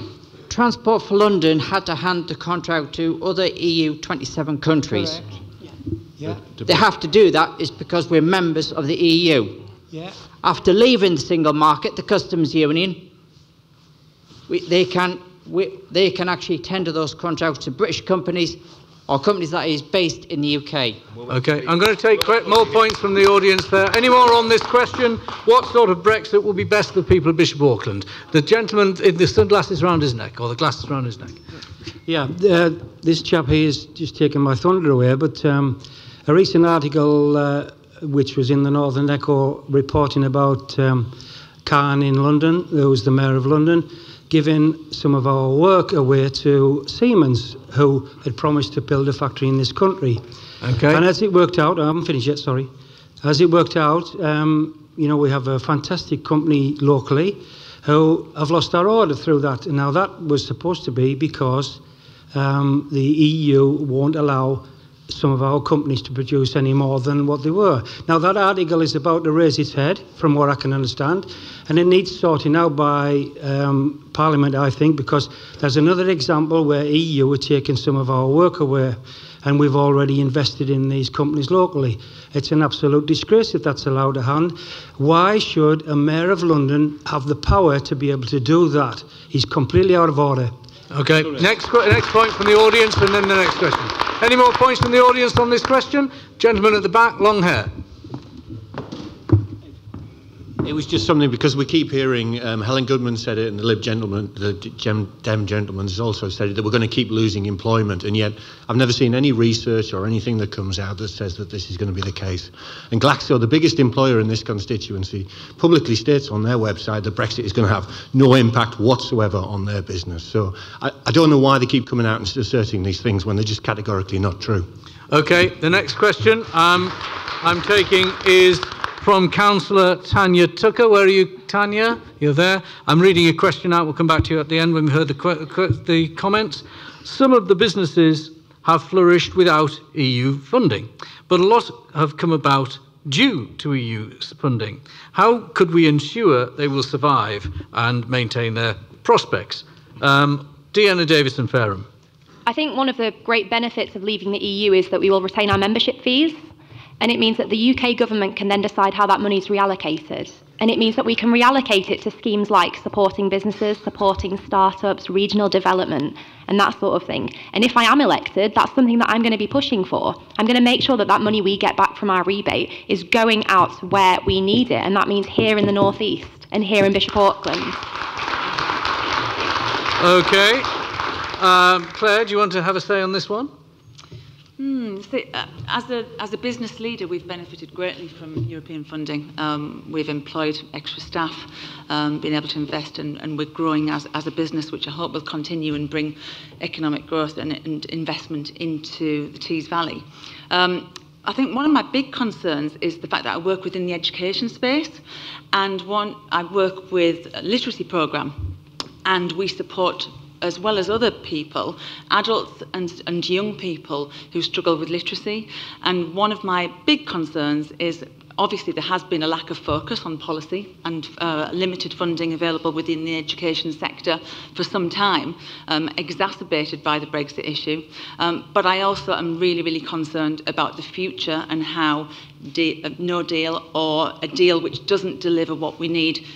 Speaker 17: Transport for London had to hand the contract to other EU 27 countries.
Speaker 16: Yeah.
Speaker 17: They have to do that is because we're members of the EU.
Speaker 16: Yeah.
Speaker 17: After leaving the single market, the customs union, they can actually tender those contracts to British companies or companies that is based in the UK?
Speaker 1: Okay, I'm going to take more points from the audience there. Any more on this question? What sort of Brexit will be best for the people of Bishop Auckland? The gentleman in the sunglasses around his neck, or the glasses around his neck.
Speaker 16: Yeah, this chap here is just taking my thunder away, but a recent article which was in the Northern Echo reporting about Khan in London, who was the Mayor of London, giving some of our work away to Siemens, who had promised to build a factory in this country.
Speaker 1: Okay.
Speaker 16: And as it worked out, I haven't finished yet, sorry. As it worked out, you know, we have a fantastic company locally who have lost our order through that. And now that was supposed to be because the EU won't allow some of our companies to produce any more than what they were. Now that article is about to raise its head, from what I can understand, and it needs sorting out by Parliament, I think, because there's another example where EU are taking some of our work away, and we've already invested in these companies locally. It's an absolute disgrace if that's allowed to hand. Why should a Mayor of London have the power to be able to do that? He's completely out of order.
Speaker 1: Okay, next point from the audience, and then the next question. Any more points from the audience on this question? Gentleman at the back, long hair.
Speaker 18: It was just something, because we keep hearing Helen Goodman said it, and the Lib gentleman, the Dem gentleman has also said it, that we're going to keep losing employment, and yet I've never seen any research or anything that comes out that says that this is going to be the case. And Glaxo, the biggest employer in this constituency, publicly states on their website that Brexit is going to have no impact whatsoever on their business. So I don't know why they keep coming out and asserting these things when they're just categorically not true.
Speaker 1: Okay, the next question I'm taking is from Councillor Tanya Tucker. Where are you, Tanya? You're there. I'm reading a question out. We'll come back to you at the end when we heard the comments. Some of the businesses have flourished without EU funding, but a lot have come about due to EU funding. How could we ensure they will survive and maintain their prospects? Deanna Davison-Fareham.
Speaker 7: I think one of the great benefits of leaving the EU is that we will retain our membership fees. And it means that the UK government can then decide how that money is reallocated. And it means that we can reallocate it to schemes like supporting businesses, supporting startups, regional development, and that sort of thing. And if I am elected, that's something that I'm going to be pushing for. I'm going to make sure that that money we get back from our rebate is going out where we need it. And that means here in the North East and here in Bishop Auckland.
Speaker 1: Okay. Claire, do you want to have a say on this one?
Speaker 4: As a business leader, we've benefited greatly from European funding. We've employed extra staff, been able to invest, and we're growing as a business, which I hope will continue and bring economic growth and investment into the Tees Valley. I think one of my big concerns is the fact that I work within the education space, and I work with a literacy programme, and we support, as well as other people, adults and young people who struggle with literacy. And one of my big concerns is, obviously, there has been a lack of focus on policy and limited funding available within the education sector for some time, exacerbated by the Brexit issue. But I also am really, really concerned about the future and how no deal, or a deal which doesn't deliver what we need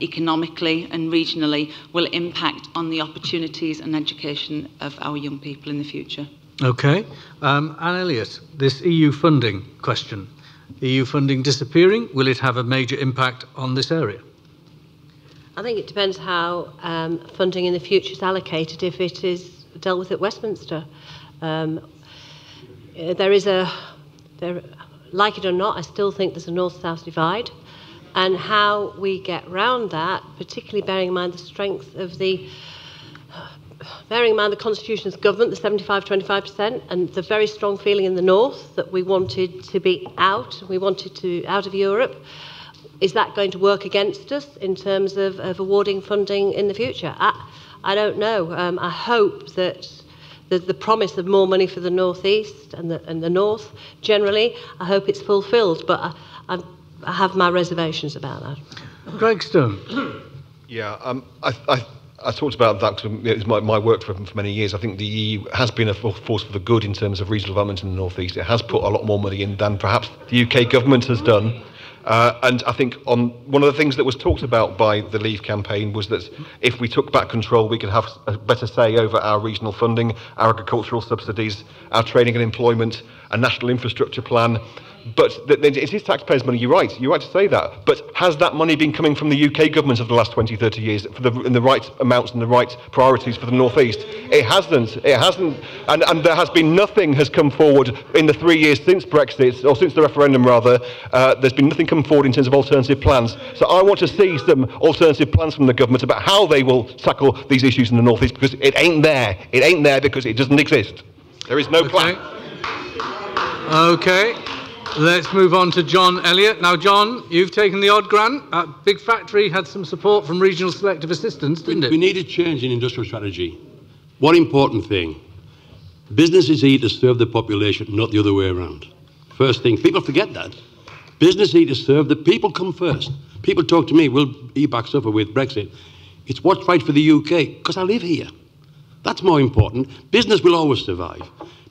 Speaker 4: economically and regionally, will impact on the opportunities and education of our young people in the future.
Speaker 1: Okay. Anne Elliott, this EU funding question. EU funding disappearing, will it have a major impact on this area?
Speaker 6: I think it depends how funding in the future is allocated if it is dealt with at Westminster. Like it or not, I still think there's a north-south divide. And how we get round that, particularly bearing in mind the strength of bearing in mind the Constitution's government, the 75-25%, and the very strong feeling in the north that we wanted to be out, we wanted to out of Europe. Is that going to work against us in terms of awarding funding in the future? I don't know. I hope that the promise of more money for the North East and the North generally, I hope it's fulfilled. But I have my reservations about that.
Speaker 1: Greg Stone.
Speaker 10: Yeah, I talked about that because it's my work for many years. I think the EU has been a force for the good in terms of regional development in the North East. It has put a lot more money in than perhaps the UK government has done. And I think one of the things that was talked about by the Leave campaign was that if we took back control, we could have a better say over our regional funding, our agricultural subsidies, our training and employment, a national infrastructure plan. But it is taxpayers' money, you're right to say that. But has that money been coming from the UK government over the last 20, 30 years in the right amounts and the right priorities for the North East? It hasn't. And there has been nothing has come forward in the 3 years since Brexit, or since the referendum rather. There's been nothing come forward in terms of alternative plans. So I want to see some alternative plans from the government about how they will tackle these issues in the North East, because it ain't there. It ain't there because it doesn't exist. There is no plan.
Speaker 1: Okay. Let's move on to John Elliott. Now, John, you've taken the odd grant. Big Factory had some support from regional selective assistance, didn't it?
Speaker 2: We need a change in industrial strategy. One important thing. Business is here to serve the population, not the other way around. First thing, people forget that. Business is here to serve the people come first. People talk to me, will EBAC suffer with Brexit? It's what's right for the UK, because I live here. That's more important. Business will always survive.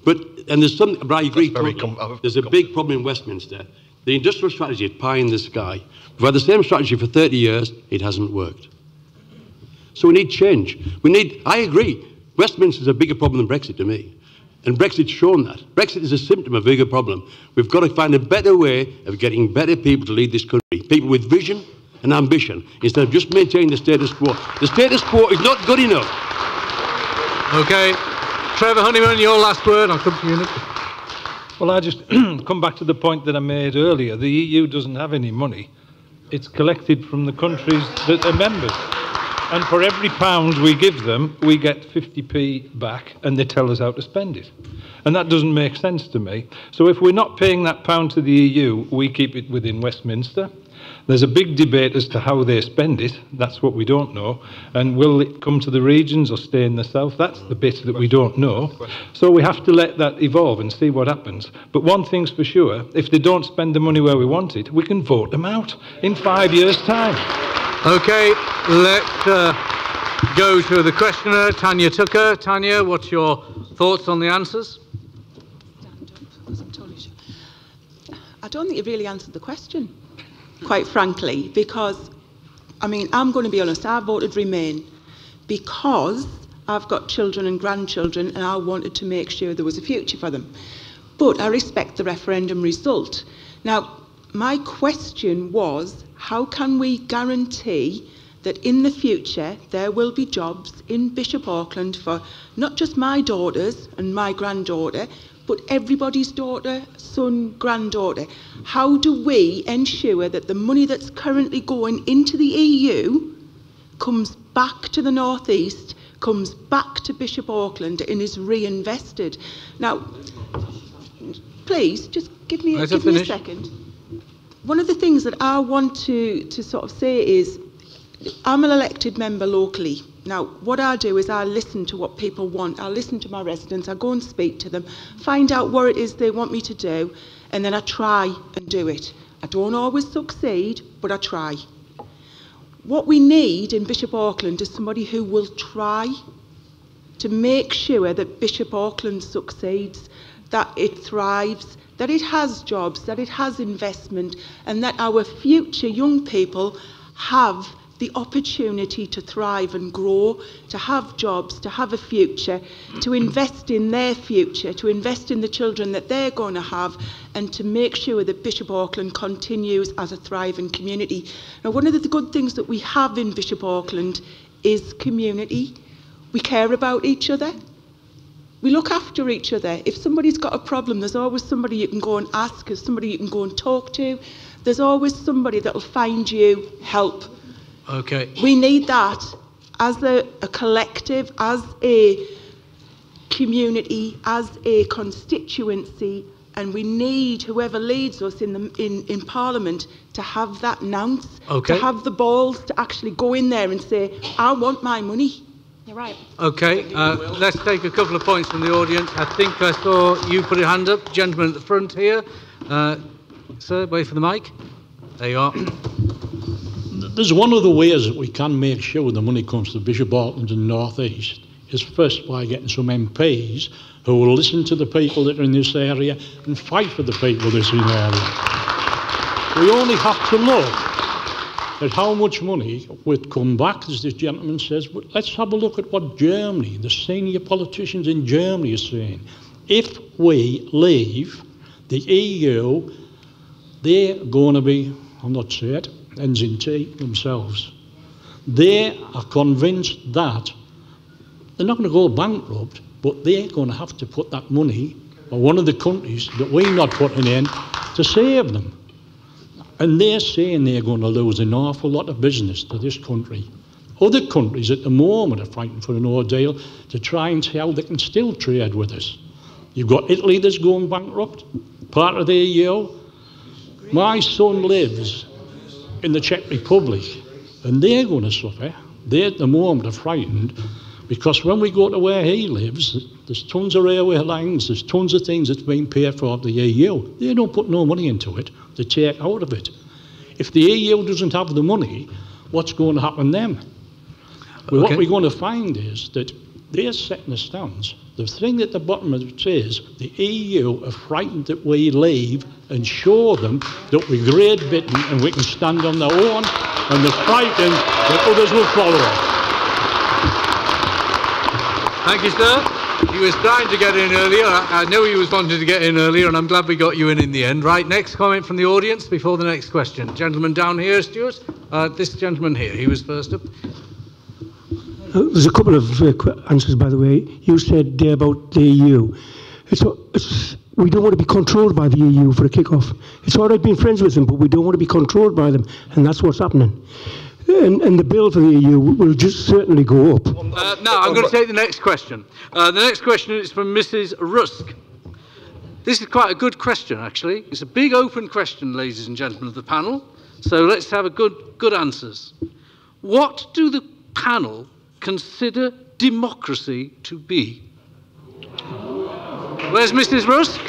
Speaker 2: But there's some, but I agree totally. There's a big problem in Westminster. The industrial strategy is pie in the sky. We've had the same strategy for 30 years, it hasn't worked. So we need change. I agree, Westminster is a bigger problem than Brexit to me. And Brexit's shown that. Brexit is a symptom of a bigger problem. We've got to find a better way of getting better people to lead this country. People with vision and ambition, instead of just maintaining the status quo. The status quo is not good enough.
Speaker 1: Okay. Trevor Honeyman, your last word. I'll come to you, Nick.
Speaker 5: Well, I just come back to the point that I made earlier. The EU doesn't have any money. It's collected from the countries that are members. And for every pound we give them, we get 50p back, and they tell us how to spend it. And that doesn't make sense to me. So if we're not paying that pound to the EU, we keep it within Westminster. There's a big debate as to how they spend it. That's what we don't know. And will it come to the regions or stay in the south? That's the bit that we don't know. So we have to let that evolve and see what happens. But one thing's for sure, if they don't spend the money where we want it, we can vote them out in 5 years' time.
Speaker 1: Okay, let's go to the questioner, Tanya Tucker. Tanya, what's your thoughts on the answers?
Speaker 19: I don't think you really answered the question, quite frankly, because, I mean, I'm going to be honest, I voted Remain because I've got children and grandchildren and I wanted to make sure there was a future for them. But I respect the referendum result. Now, my question was, how can we guarantee that in the future there will be jobs in Bishop Auckland for not just my daughters and my granddaughter, but everybody's daughter, son, granddaughter? How do we ensure that the money that's currently going into the EU comes back to the North East, comes back to Bishop Auckland and is reinvested? Now, please, just give me a second. One of the things that I want to sort of say is, I'm an elected member locally. Now, what I do is I listen to what people want. I listen to my residents. I go and speak to them, find out what it is they want me to do, and then I try and do it. I don't always succeed, but I try. What we need in Bishop Auckland is somebody who will try to make sure that Bishop Auckland succeeds, that it thrives, that it has jobs, that it has investment, and that our future young people have the opportunity to thrive and grow, to have jobs, to have a future, to invest in their future, to invest in the children that they're going to have, and to make sure that Bishop Auckland continues as a thriving community. Now, one of the good things that we have in Bishop Auckland is community. We care about each other. We look after each other. If somebody's got a problem, there's always somebody you can go and ask, there's somebody you can go and talk to. There's always somebody that'll find you help.
Speaker 1: Okay.
Speaker 19: We need that as a collective, as a community, as a constituency, and we need whoever leads us in Parliament to have that nous, to have the balls to actually go in there and say, I want my money.
Speaker 7: You're right.
Speaker 1: Okay, let's take a couple of points from the audience. I think I saw you put your hand up. Gentleman at the front here. Sir, wait for the mic. There you are.
Speaker 11: There's one of the ways that we can make sure the money comes to Bishop Auckland and North East is first by getting some MPs who will listen to the people that are in this area and fight for the people that's in the area. We only have to look at how much money would come back, as this gentleman says. But let's have a look at what Germany, the senior politicians in Germany, are saying. If we leave the EU, they're going to be, I'll not say it, ends in T themselves. They are convinced that they're not going to go bankrupt, but they're going to have to put that money, or one of the countries that we're not putting in, to save them. And they're saying they're going to lose an awful lot of business to this country. Other countries at the moment are fighting for a no deal to try and see how they can still trade with us. You've got Italy that's going bankrupt, part of the EU. My son lives in the Czech Republic, and they're going to suffer. They at the moment are frightened, because when we go to where he lives, there's tons of railway lines, there's tons of things that's being paid for the EU. They don't put no money into it to take out of it. If the EU doesn't have the money, what's going to happen then? Well, what we're going to find is that they're setting a stance. The thing at the bottom of it says, the EU are frightened that we leave, and show them that we're Great Britain and we can stand on their own, and they're frightened that others will follow us.
Speaker 5: Thank you, sir. He was trying to get in earlier. I know he was wanting to get in earlier, and I'm glad we got you in the end. Right, next comment from the audience before the next question. Gentleman down here, Stuart. This gentleman here, he was first up.
Speaker 20: There's a couple of answers, by the way. You said about the EU. We don't want to be controlled by the EU for a kick-off. It's all right being friends with them, but we don't want to be controlled by them, and that's what's happening. And the bill for the EU will just certainly go up.
Speaker 5: Now, I'm going to take the next question. The next question is from Mrs. Rusk. This is quite a good question, actually. It's a big open question, ladies and gentlemen of the panel. So let's have a good answers. What do the panel consider democracy to be? Where's Mrs. Rusk?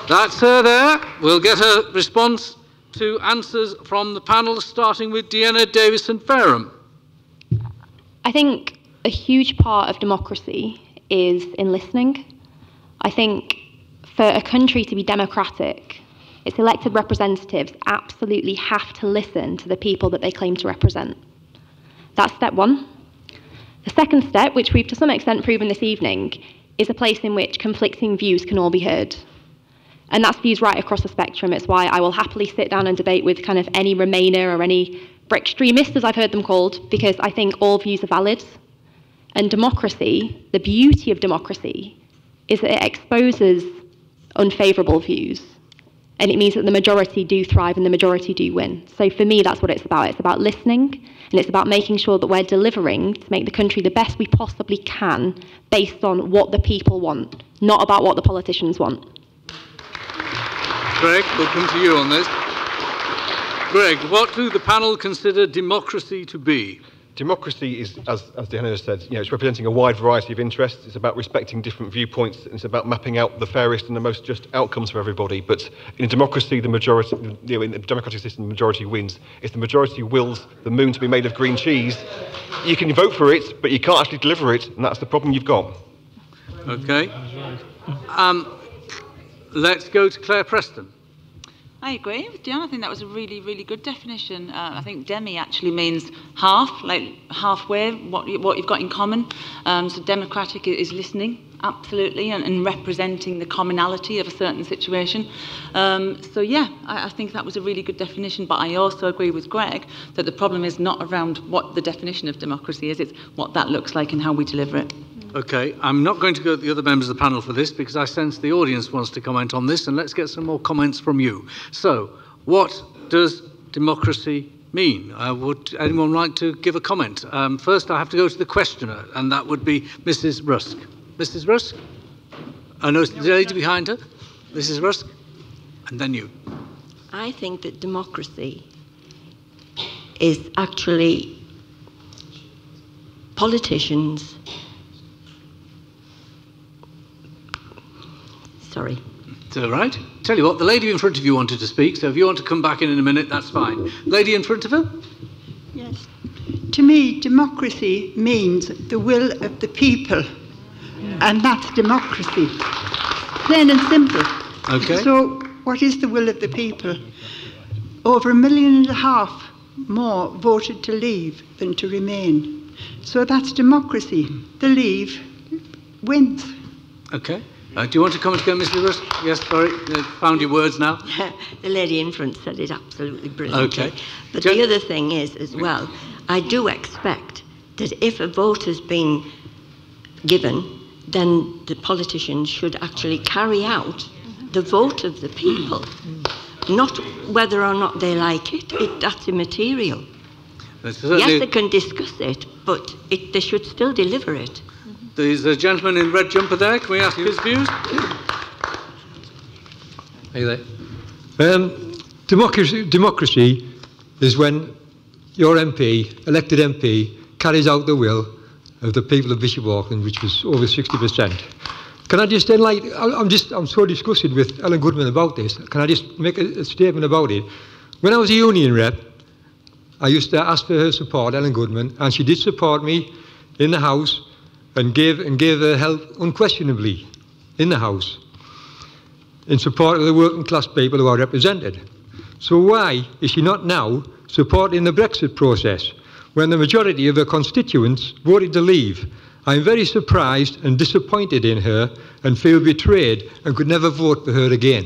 Speaker 5: That's her there. We'll get her response to answers from the panel, starting with Deanna Davison-Fareham.
Speaker 7: I think a huge part of democracy is in listening. I think for a country to be democratic, its elected representatives absolutely have to listen to the people that they claim to represent. That's step one. The second step, which we've to some extent proven this evening, is a place in which conflicting views can all be heard. And that's views right across the spectrum. It's why I will happily sit down and debate with kind of any Remainer or any Brextremist, as I've heard them called, because I think all views are valid. And democracy, the beauty of democracy, is that it exposes unfavourable views. And it means that the majority do thrive and the majority do win. So for me, that's what it's about. It's about listening, and it's about making sure that we're delivering to make the country the best we possibly can based on what the people want, not about what the politicians want.
Speaker 5: Greg, we'll come to you on this. Greg, what do the panel consider democracy to be?
Speaker 10: Democracy is, as Deanna has said, it's representing a wide variety of interests. It's about respecting different viewpoints. And it's about mapping out the fairest and the most just outcomes for everybody. But in a democracy, the majority, in a democratic system, the majority wins. If the majority wills the moon to be made of green cheese, you can vote for it, but you can't actually deliver it, and that's the problem you've got.
Speaker 5: Okay. Let's go to Claire Preston.
Speaker 15: I agree with Dion. I think that was a really, really good definition. I think demi actually means half, like halfway, what you've got in common. So democratic is listening, absolutely, and representing the commonality of a certain situation. So yeah, I think that was a really good definition, but I also agree with Greg that the problem is not around what the definition of democracy is, it's what that looks like and how we deliver it.
Speaker 5: Okay, I'm not going to go to the other members of the panel for this because I sense the audience wants to comment on this, and let's get some more comments from you. So, what does democracy mean? Would anyone like to give a comment? First, I have to go to the questioner, and that would be Mrs. Rusk. Mrs. Rusk? I know the lady behind her. Mrs. Rusk? And then you.
Speaker 21: I think that democracy is actually politicians. Sorry.
Speaker 5: It's all right. Tell you what, the lady in front of you wanted to speak, so if you want to come back in a minute, that's fine. Lady in front of her?
Speaker 22: Yes. To me, democracy means the will of the people, and that's democracy. Plain and simple.
Speaker 5: Okay.
Speaker 22: So what is the will of the people? Over 1.5 million more voted to leave than to remain. So that's democracy. The leave wins.
Speaker 1: Okay. Do you want to comment again, Ms. Lewis? Yes, sorry. Found your words now.
Speaker 21: The lady in front said it absolutely brilliantly.
Speaker 1: Okay.
Speaker 21: But the other thing is, as well, I do expect that if a vote has been given, then the politicians should actually carry out the vote of the people, not whether or not they like it. That's immaterial. Yes, they can discuss it, but they should still deliver it.
Speaker 1: There's a gentleman in red jumper there. Can we ask his views?
Speaker 3: Are you there? Democracy is when your MP, elected MP, carries out the will of the people of Bishop Auckland, which was over 60%. Can I just enlighten? I'm so disgusted with Ellen Goodman about this. Can I just make a statement about it? When I was a union rep, I used to ask for her support, Ellen Goodman, and she did support me in the House and gave her help unquestionably in the House in support of the working class people who are represented. So why is she not now supporting the Brexit process when the majority of her constituents voted to leave? I'm very surprised and disappointed in her and feel betrayed and could never vote for her again.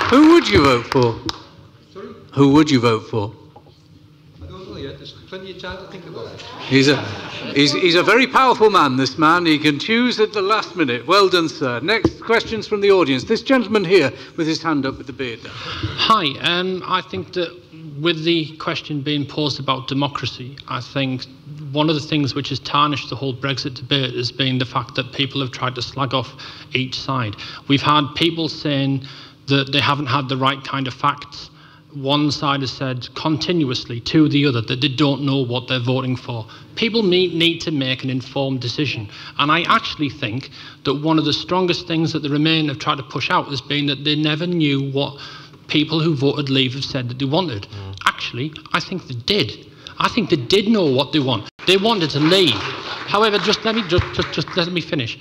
Speaker 1: Who would you vote for?
Speaker 3: Sorry?
Speaker 1: Who would you vote for?
Speaker 3: I don't know yet. There's plenty of time to think about it.
Speaker 1: He's a very powerful man, this man. He can choose at the last minute. Well done, sir. Next, questions from the audience. This gentleman here with his hand up with the beard down.
Speaker 8: Hi. I think that with the question being posed about democracy, I think one of the things which has tarnished the whole Brexit debate has been the fact that people have tried to slag off each side. We've had people saying that they haven't had the right kind of facts. One side has said continuously to the other that they don't know what they're voting for. People need to make an informed decision. And I actually think that one of the strongest things that the Remain have tried to push out has been that they never knew what people who voted leave have said that they wanted. Actually, I think they did. I think they did know what they want. They wanted to leave. However, just let me finish.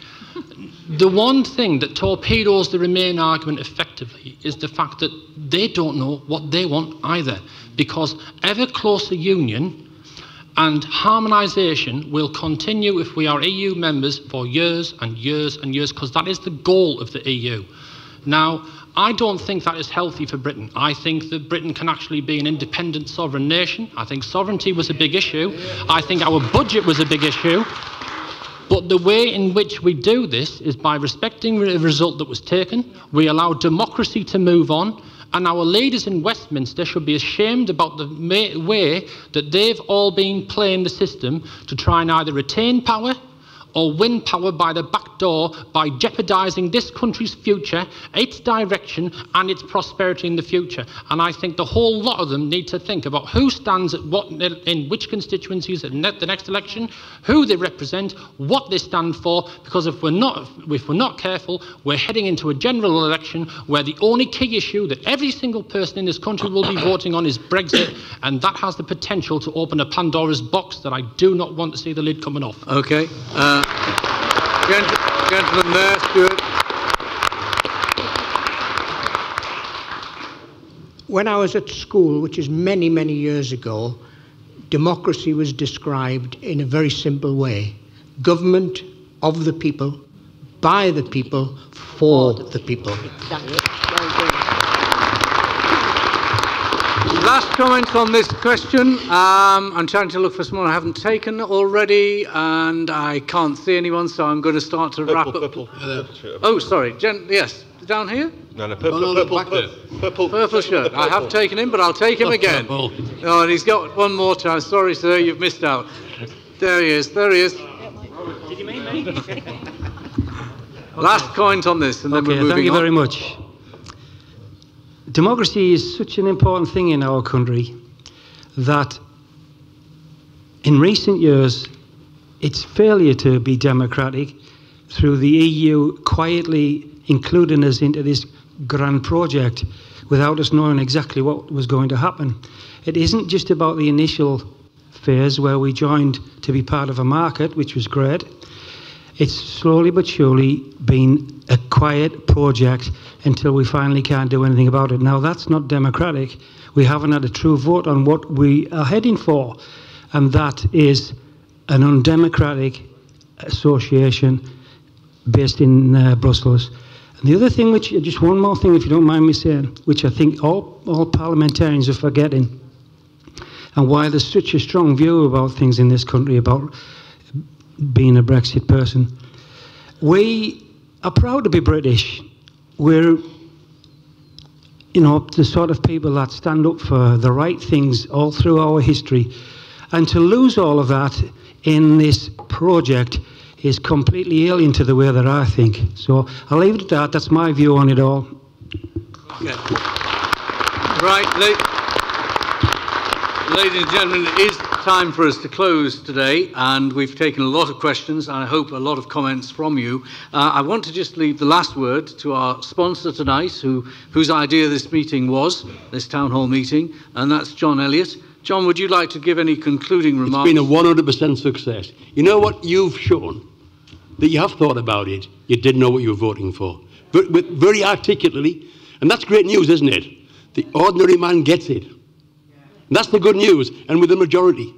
Speaker 8: The one thing that torpedoes the Remain argument effectively is the fact that they don't know what they want either, because ever closer union and harmonisation will continue if we are EU members for years and years and years, because that is the goal of the EU. Now, I don't think that is healthy for Britain. I think that Britain can actually be an independent sovereign nation. I think sovereignty was a big issue. I think our budget was a big issue. But the way in which we do this is by respecting the result that was taken. We allow democracy to move on, and our leaders in Westminster should be ashamed about the way that they've all been playing the system to try and either retain power or win power by the back door by jeopardising this country's future, its direction and its prosperity in the future. And I think the whole lot of them need to think about who stands at what in which constituencies at the next election, who they represent, what they stand for, because if we're not careful, we're heading into a general election where the only key issue that every single person in this country will be voting on is Brexit, and that has the potential to open a Pandora's box that I do not want to see the lid coming off.
Speaker 1: Okay. Gentleman there, Stuart.
Speaker 23: When I was at school, which is many, many years ago, democracy was described in a very simple way. Government of the people, by the people, for the people.
Speaker 21: Exactly.
Speaker 1: Last comment on this question. I'm trying to look for someone I haven't taken already, and I can't see anyone, so I'm going to start to wrap up. Oh, sorry. Yes, down here?
Speaker 10: No, purple
Speaker 1: shirt. I have taken him, but I'll take him again. Oh, and he's got one more time. Sorry, sir, you've missed out. There he is. There he is.
Speaker 8: Did you mean me?
Speaker 1: Last comment on this, and then we're moving on.
Speaker 20: Thank you very much. Democracy is such an important thing in our country that in recent years its failure to be democratic through the EU quietly including us into this grand project without us knowing exactly what was going to happen. It isn't just about the initial phase where we joined to be part of a market, which was great, It's slowly but surely been a quiet project until we finally can't do anything about it. Now, that's not democratic. We haven't had a true vote on what we are heading for, and that is an undemocratic association based in Brussels. And the other thing, which just one more thing, if you don't mind me saying, which I think all parliamentarians are forgetting, and why there's such a strong view about things in this country about being a Brexit person. We are proud to be British. We're, you know, the sort of people that stand up for the right things all through our history. And to lose all of that in this project is completely alien to the way that I think. So I'll leave it at that. That's my view on it all.
Speaker 1: Okay. Right, ladies and gentlemen, it is time for us to close today, and we've taken a lot of questions and I hope a lot of comments from you. I want to just leave the last word to our sponsor tonight, whose idea this meeting was, this town hall meeting, and that's John Elliott. John, would you like to give any concluding remarks?
Speaker 2: It's been a 100% success. You know what you've shown? That you have thought about it. You did know what you were voting for. But very articulately, and that's great news, isn't it? The ordinary man gets it. And that's the good news, and with the majority.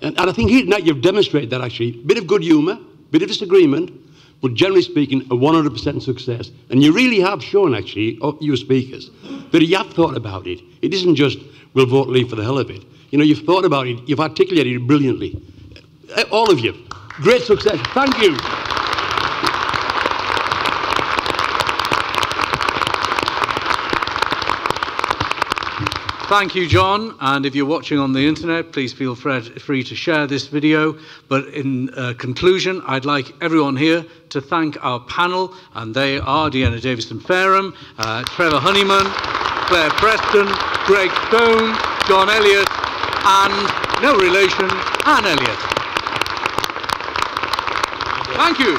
Speaker 2: And I think here tonight you've demonstrated that actually. Bit of good humour, bit of disagreement, but generally speaking, a 100% success. And you really have shown actually, you speakers, that you have thought about it. It isn't just, we'll vote leave for the hell of it. You know, you've thought about it, you've articulated it brilliantly. All of you. Great success. Thank you.
Speaker 1: Thank you, John. And if you're watching on the internet, please feel free to share this video. But in conclusion, I'd like everyone here to thank our panel, and they are Deanna Davison-Fareham, Trevor Honeyman, Claire Preston, Greg Stone, John Elliott, and no relation, Anne Elliott. Thank you.